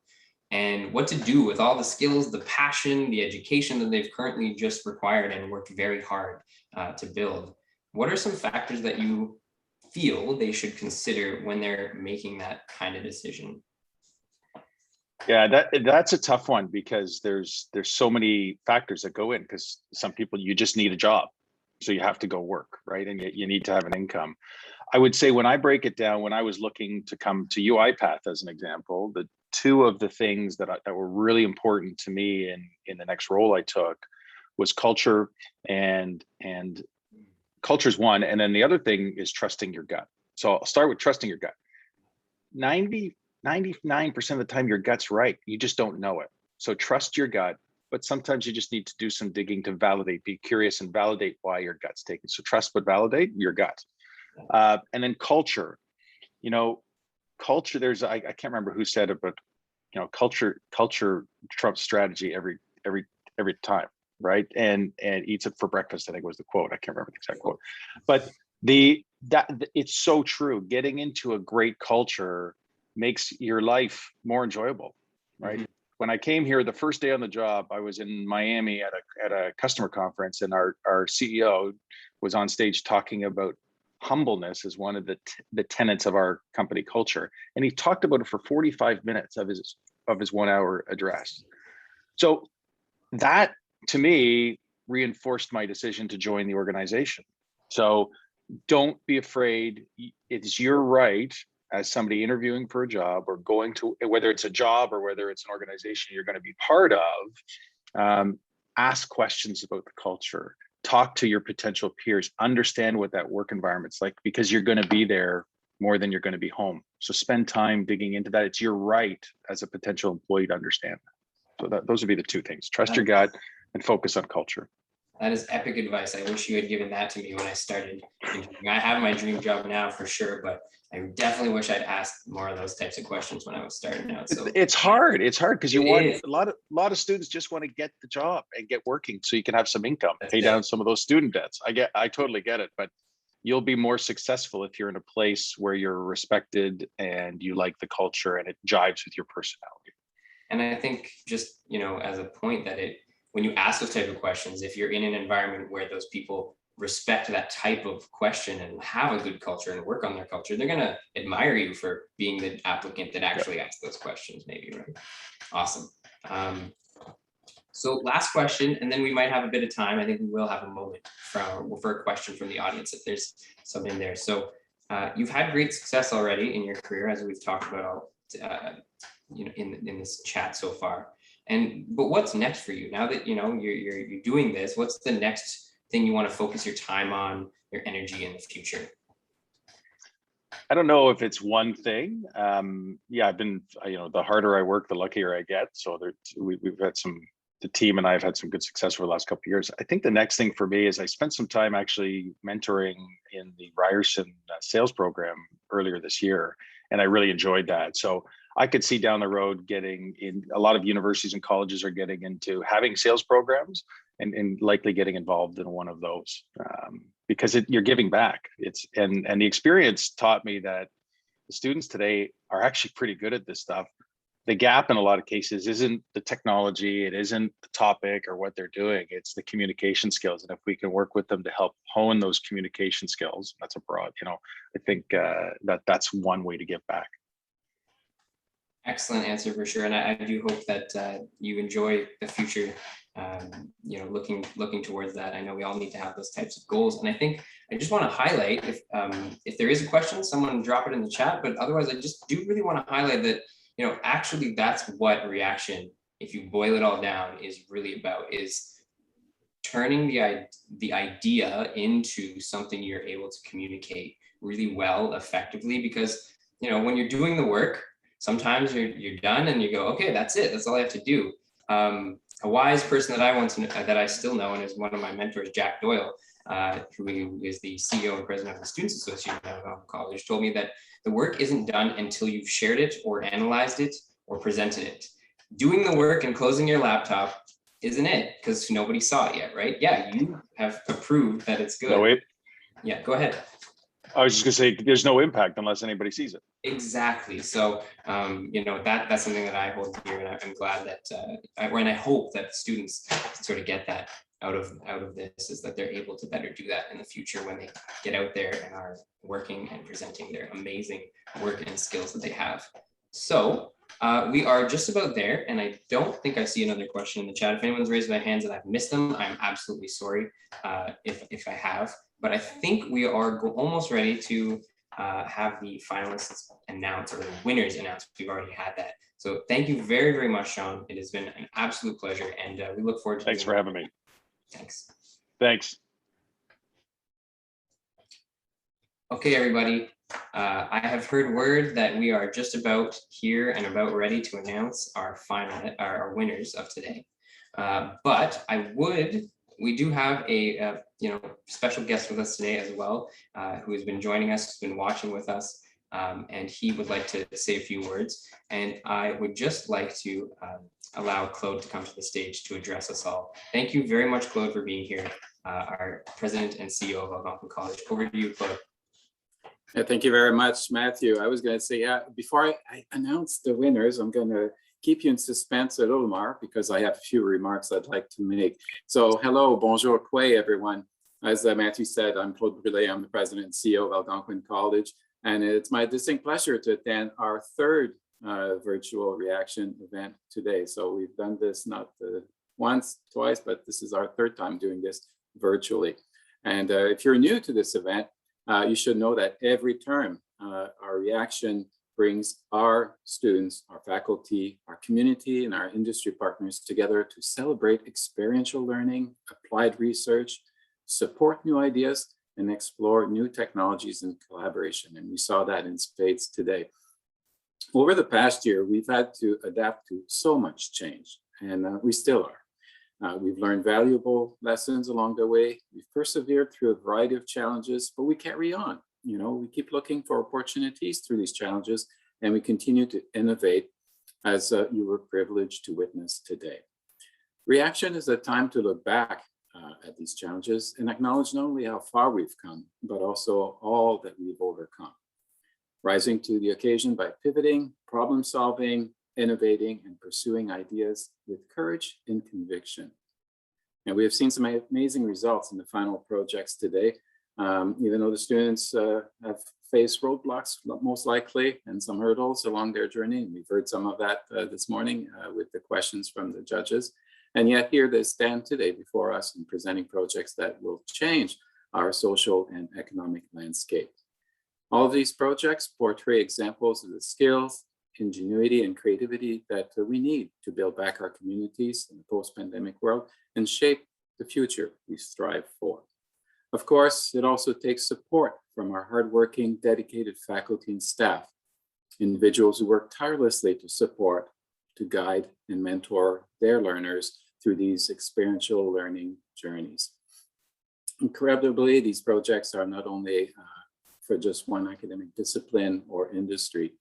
and what to do with all the skills, the passion, the education that they've currently just required and worked very hard to build. What are some factors that you feel they should consider when they're making that kind of decision? Yeah, that's a tough one, because there's so many factors that go in, because some people, you just need a job. So you have to go work, right? And you need to have an income. I would say when I break it down, when I was looking to come to UIPath as an example, the 2 of the things that were really important to me in the next role I took was culture, and culture's one. And then the other thing is trusting your gut. So I'll start with trusting your gut. 99% of the time your gut's right. You just don't know it. So trust your gut, but sometimes you just need to do some digging to validate, be curious and validate why your gut's taken. So trust, but validate your gut. And then culture, you know, culture, I can't remember who said it, but you know, culture trumps strategy every time. Right. And eats it for breakfast, I think was the quote. I can't remember the exact quote, but it's so true. Getting into a great culture makes your life more enjoyable. Right. Mm-hmm. When I came here, the first day on the job, I was in Miami at a customer conference, and our CEO was on stage talking about humbleness as one of the tenets of our company culture. And he talked about it for 45 minutes of his 1 hour address. So that, to me, reinforced my decision to join the organization. So don't be afraid. It's your right as somebody interviewing for a job or going to, whether it's a job or whether it's an organization you're going to be part of, ask questions about the culture, talk to your potential peers, understand what that work environment's like, because you're going to be there more than you're going to be home. So spend time digging into that. It's your right as a potential employee to understand that. So those would be the two things: trust your gut and focus on culture. That is epic advice. I wish you had given that to me when I started. I have my dream job now for sure, but I definitely wish I'd asked more of those types of questions when I was starting out. So it's hard. It's hard because you want is. a lot of students just want to get the job and get working so you can have some income, That's pay it. down some of those student debts. I totally get it, but you'll be more successful if you're in a place where you're respected and you like the culture and it jives with your personality. And I think just, as a point that when you ask those type of questions, if you're in an environment where those people respect that type of question and have a good culture and work on their culture, they're going to admire you for being the applicant that actually asked those questions, maybe, right? Awesome. So last question, and then we might have a bit of time. I think we will have a moment for a question from the audience if there's something there. So you've had great success already in your career, as we've talked about in this chat so far. But what's next for you now that you're doing this? What's the next thing you want to focus your time on, your energy in the future? I don't know if it's one thing. I've been, the harder I work, the luckier I get. So we've had the team and I have had some good success over the last couple of years. I think the next thing for me is I spent some time actually mentoring in the Ryerson sales program earlier this year, and I really enjoyed that. So I could see down the road getting in, a lot of universities and colleges are getting into having sales programs and likely getting involved in one of those because you're giving back. And the experience taught me that the students today are actually pretty good at this stuff. The gap in a lot of cases isn't the technology, it isn't the topic or what they're doing, it's the communication skills. And if we can work with them to help hone those communication skills, that's a broad, I think that's one way to give back. Excellent answer for sure. And I do hope that you enjoy the future, looking towards that. I know we all need to have those types of goals. And I think I just want to highlight, if there is a question, someone drop it in the chat, but otherwise I just do really want to highlight that, actually that's what Reaction, if you boil it all down, is really about, is turning the idea into something you're able to communicate really well, effectively, because, when you're doing the work, sometimes you're done and you go, okay, that's it. That's all I have to do. A wise person that I still know, and is one of my mentors, Jack Doyle, who is the CEO and president of the Students Association at Algonquin College, told me that the work isn't done until you've shared it or analyzed it or presented it. Doing the work and closing your laptop isn't it, because nobody saw it yet, right? Yeah, you have approved that it's good. No, wait. Yeah, go ahead. I was just gonna say, there's no impact unless anybody sees it. Exactly. So, that's something that I hold dear, and I'm glad that, and I hope that students sort of get that out of this, is that they're able to better do that in the future when they get out there and are working and presenting their amazing work and skills that they have. So we are just about there, and I don't think I see another question in the chat. If anyone's raised their hands and I've missed them, I'm absolutely sorry if I have. But I think we are almost ready to have the finalists announced, or the winners announced. We've already had that. So thank you very, very much, Sean. It has been an absolute pleasure, and we look forward to. Thanks for having me. Thanks. Thanks. Okay, everybody. I have heard word that we are just about here and about ready to announce our our winners of today. But we do have a special guest with us today as well, who has been joining us, who's been watching with us, and he would like to say a few words. And I would just like to allow Claude to come to the stage to address us all. Thank you very much, Claude, for being here, our president and CEO of Algonquin College. Over to you, Claude. Yeah, thank you very much, Matthew. I was going to say, before I announce the winners, I'm going to keep you in suspense a little more because I have a few remarks I'd like to make. So hello, bonjour, quoi, everyone. As Matthew said, I'm Claude Brulé. I'm the president and CEO of Algonquin College, and it's my distinct pleasure to attend our third virtual Reaction event today. So we've done this not once, twice, but this is our third time doing this virtually. And if you're new to this event, you should know that every term, our reaction brings our students, our faculty, our community, and our industry partners together to celebrate experiential learning, applied research, support new ideas, and explore new technologies and collaboration. And we saw that in spades today. Over the past year, we've had to adapt to so much change, and we still are. We've learned valuable lessons along the way. We've persevered through a variety of challenges, but we carry on. You know, we keep looking for opportunities through these challenges, and we continue to innovate, as you were privileged to witness today. Reaction is a time to look back at these challenges and acknowledge not only how far we've come, but also all that we've overcome. Rising to the occasion by pivoting, problem solving, innovating, and pursuing ideas with courage and conviction. And we have seen some amazing results in the final projects today. Even though the students have faced roadblocks, most likely, and some hurdles along their journey. And we've heard some of that this morning with the questions from the judges. And yet here they stand today before us in presenting projects that will change our social and economic landscape. All of these projects portray examples of the skills, ingenuity, and creativity that we need to build back our communities in the post-pandemic world and shape the future we strive for. Of course, it also takes support from our hardworking, dedicated faculty and staff, individuals who work tirelessly to support, to guide, and mentor their learners through these experiential learning journeys. Incredibly, these projects are not only for just one academic discipline or industry.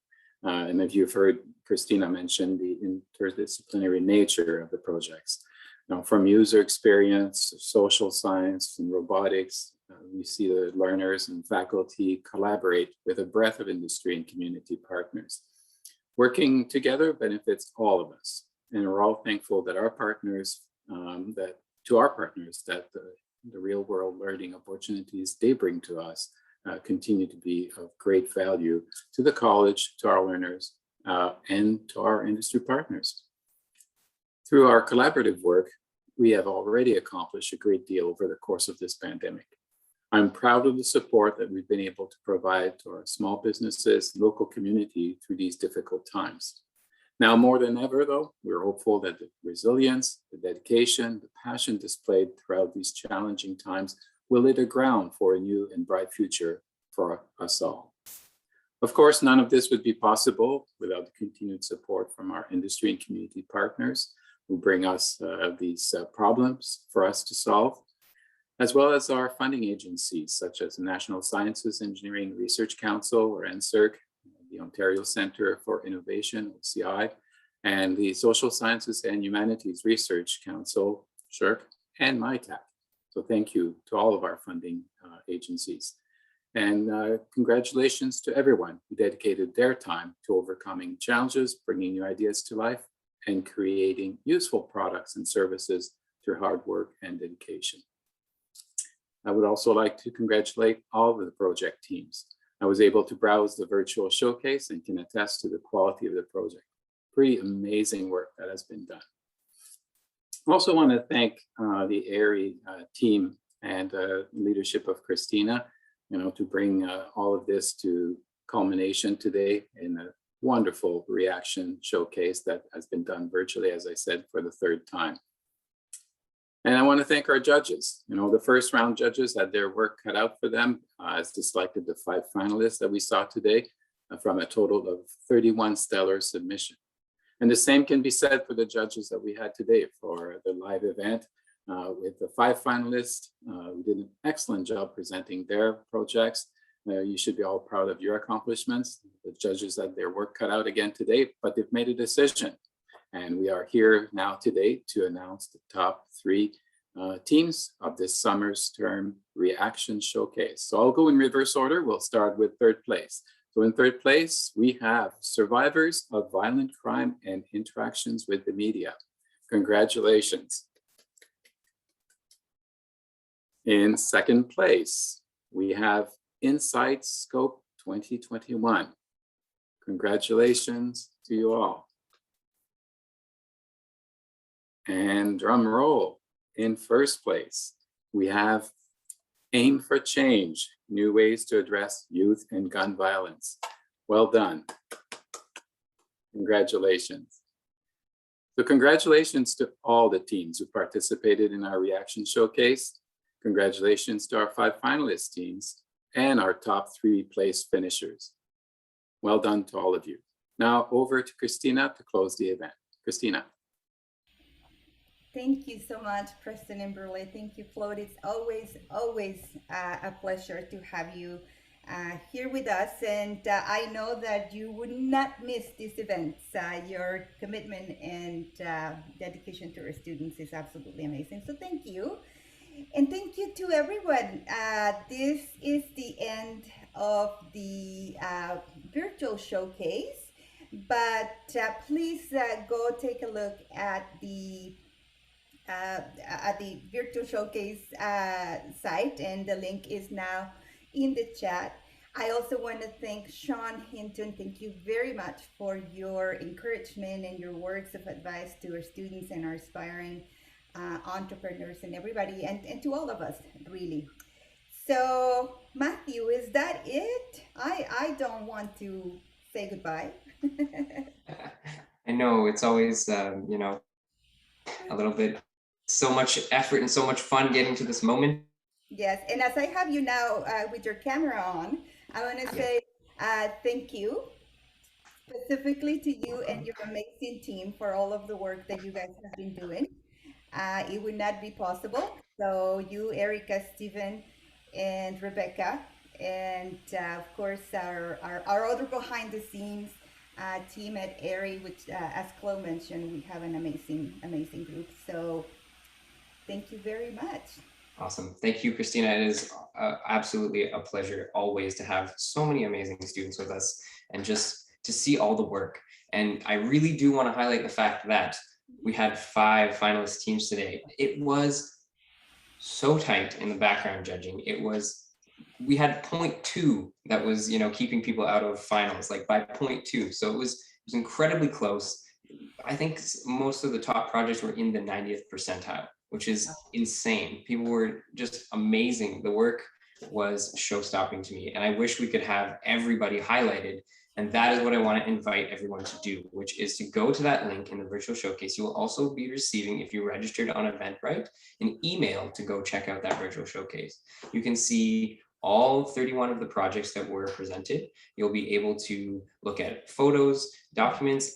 And if you've heard Christina mention the interdisciplinary nature of the projects. Now, from user experience, social science, and robotics, we see the learners and faculty collaborate with a breadth of industry and community partners. Working together benefits all of us, and we're all thankful that our partners, that the real world learning opportunities they bring to us continue to be of great value to the college, to our learners, and to our industry partners. Through our collaborative work, we have already accomplished a great deal over the course of this pandemic. I'm proud of the support that we've been able to provide to our small businesses, local community through these difficult times. Now, more than ever, though, we're hopeful that the resilience, the dedication, the passion displayed throughout these challenging times will lay the ground for a new and bright future for us all. Of course, none of this would be possible without the continued support from our industry and community partners who bring us these problems for us to solve, as well as our funding agencies such as the National Sciences Engineering Research Council, or NSERC, the Ontario Centre for Innovation, OCI, and the Social Sciences and Humanities Research Council, SSHRC, and MITAC. So thank you to all of our funding agencies. And congratulations to everyone who dedicated their time to overcoming challenges, bringing new ideas to life, and creating useful products and services through hard work and dedication. I would also like to congratulate all of the project teams. I was able to browse the virtual showcase and can attest to the quality of the project. Pretty amazing work that has been done. I also want to thank the ARI team and leadership of Christina, to bring all of this to culmination today in a wonderful reaction showcase that has been done virtually, as I said, for the third time. And I want to thank our judges. The first round judges had their work cut out for them as they selected the 5 finalists that we saw today from a total of 31 stellar submissions. And the same can be said for the judges that we had today for the live event with the 5 finalists. We did an excellent job presenting their projects. You should be all proud of your accomplishments. The judges had their work cut out again today, but they've made a decision. And we are here now today to announce the top 3 teams of this summer's term reaction showcase. So I'll go in reverse order. We'll start with 3rd place. So in 3rd place, we have survivors of violent crime and interactions with the media. Congratulations. In 2nd place, we have InsightScope 2021. Congratulations to you all. And drum roll, in 1st place, we have Aim for Change, New Ways to Address Youth and Gun Violence. Well done. Congratulations. So congratulations to all the teams who participated in our reaction showcase. Congratulations to our 5 finalist teams and our top 3 place finishers. Well done to all of you. Now over to Christina to close the event. Christina. Thank you so much, Preston and Burley. Thank you, Claude. It's always a pleasure to have you here with us. And I know that you would not miss these events. Your commitment and dedication to our students is absolutely amazing. So thank you. And thank you to everyone. This is the end of the virtual showcase, but please go take a look at the virtual showcase site, and the link is now in the chat. I also want to thank Sean Hinton. Thank you very much for your encouragement and your words of advice to our students and our aspiring entrepreneurs and everybody, and to all of us, really. So Matthew, is that it? I don't want to say goodbye. I know it's always, you know, a little bit, so much effort and so much fun getting to this moment. Yes, and as I have you now with your camera on, I want to say thank you specifically to you and your amazing team for all of the work that you guys have been doing. It would not be possible. So you, Erica, Stephen, and Rebecca, and of course our other behind the scenes team at ARI, which as Chloe mentioned, we have an amazing group. So thank you very much. Awesome. Thank you, Christina. It is absolutely a pleasure always to have so many amazing students with us and just to see all the work. And I really do want to highlight the fact that we had 5 finalist teams today. It was so tight in the background judging. We had 0.2 that was, you know, keeping people out of finals, like by 0.2. So it was incredibly close. I think most of the top projects were in the 90th percentile, which is insane. People were just amazing. The work was show-stopping to me, and I wish we could have everybody highlighted. And that is what I want to invite everyone to do, which is to go to that link in the virtual showcase. You will also be receiving, if you registered on Eventbrite, an email to go check out that virtual showcase. You can see all 31 of the projects that were presented. You'll be able to look at photos, documents.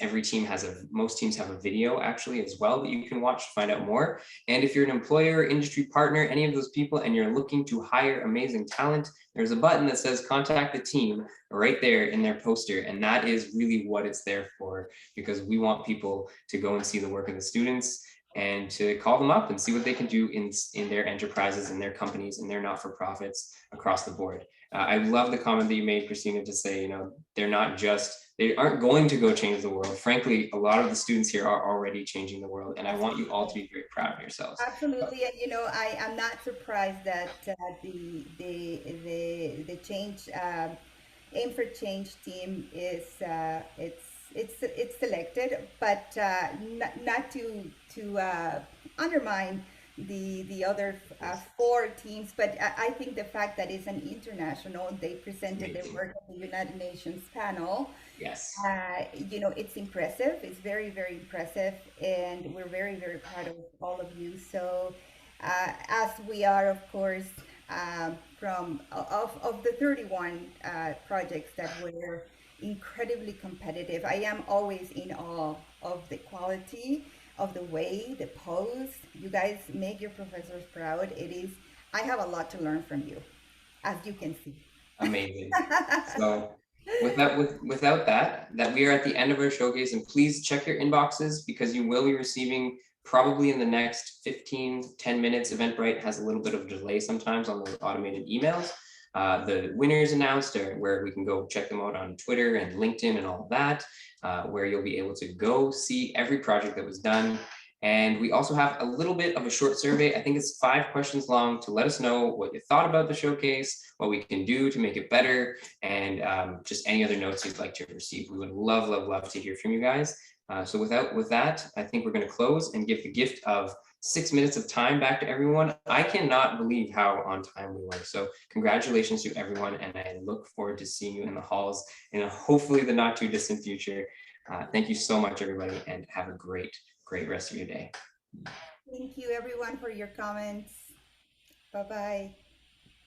Most teams have a video actually as well that you can watch to find out more. And if you're an employer, industry partner, any of those people, and you're looking to hire amazing talent, there's a button that says contact the team right there in their poster. And that is really what it's there for, because we want people to go and see the work of the students and to call them up and see what they can do in their enterprises, in their companies, in their not-for-profits across the board. I love the comment that you made, Christina, to say, you know, they aren't going to go change the world. Frankly, a lot of the students here are already changing the world, and I want you all to be very proud of yourselves. Absolutely, and you know, I'm not surprised that the change Aim for Change team is it's selected, but not to undermine the other 4 teams, but I think the fact that it's an international, they presented their work at the United Nations panel. Yes. You know, it's impressive. It's very, very impressive, and we're very, very proud of all of you. So, as we are, of course, from the 31 projects that were incredibly competitive. I am always in awe of the quality of the way, the pose. You guys make your professors proud. I have a lot to learn from you, as you can see. Amazing. So without that we are at the end of our showcase, and please check your inboxes because you will be receiving probably in the next 10 minutes. Eventbrite has a little bit of delay sometimes on those automated emails. The winners announced, where we can go check them out on Twitter and LinkedIn and all of that, where you'll be able to go see every project that was done. And we also have a little bit of a short survey. I think it's 5 questions long to let us know what you thought about the showcase, what we can do to make it better, and just any other notes you'd like to receive. We would love to hear from you guys. So with that, I think we're going to close and give the gift of 6 minutes of time back to everyone. I cannot believe how on time we were. So congratulations to everyone, and I look forward to seeing you in the halls in hopefully the not too distant future. Thank you so much, everybody, and have a great rest of your day. Thank you, everyone, for your comments. Bye-bye.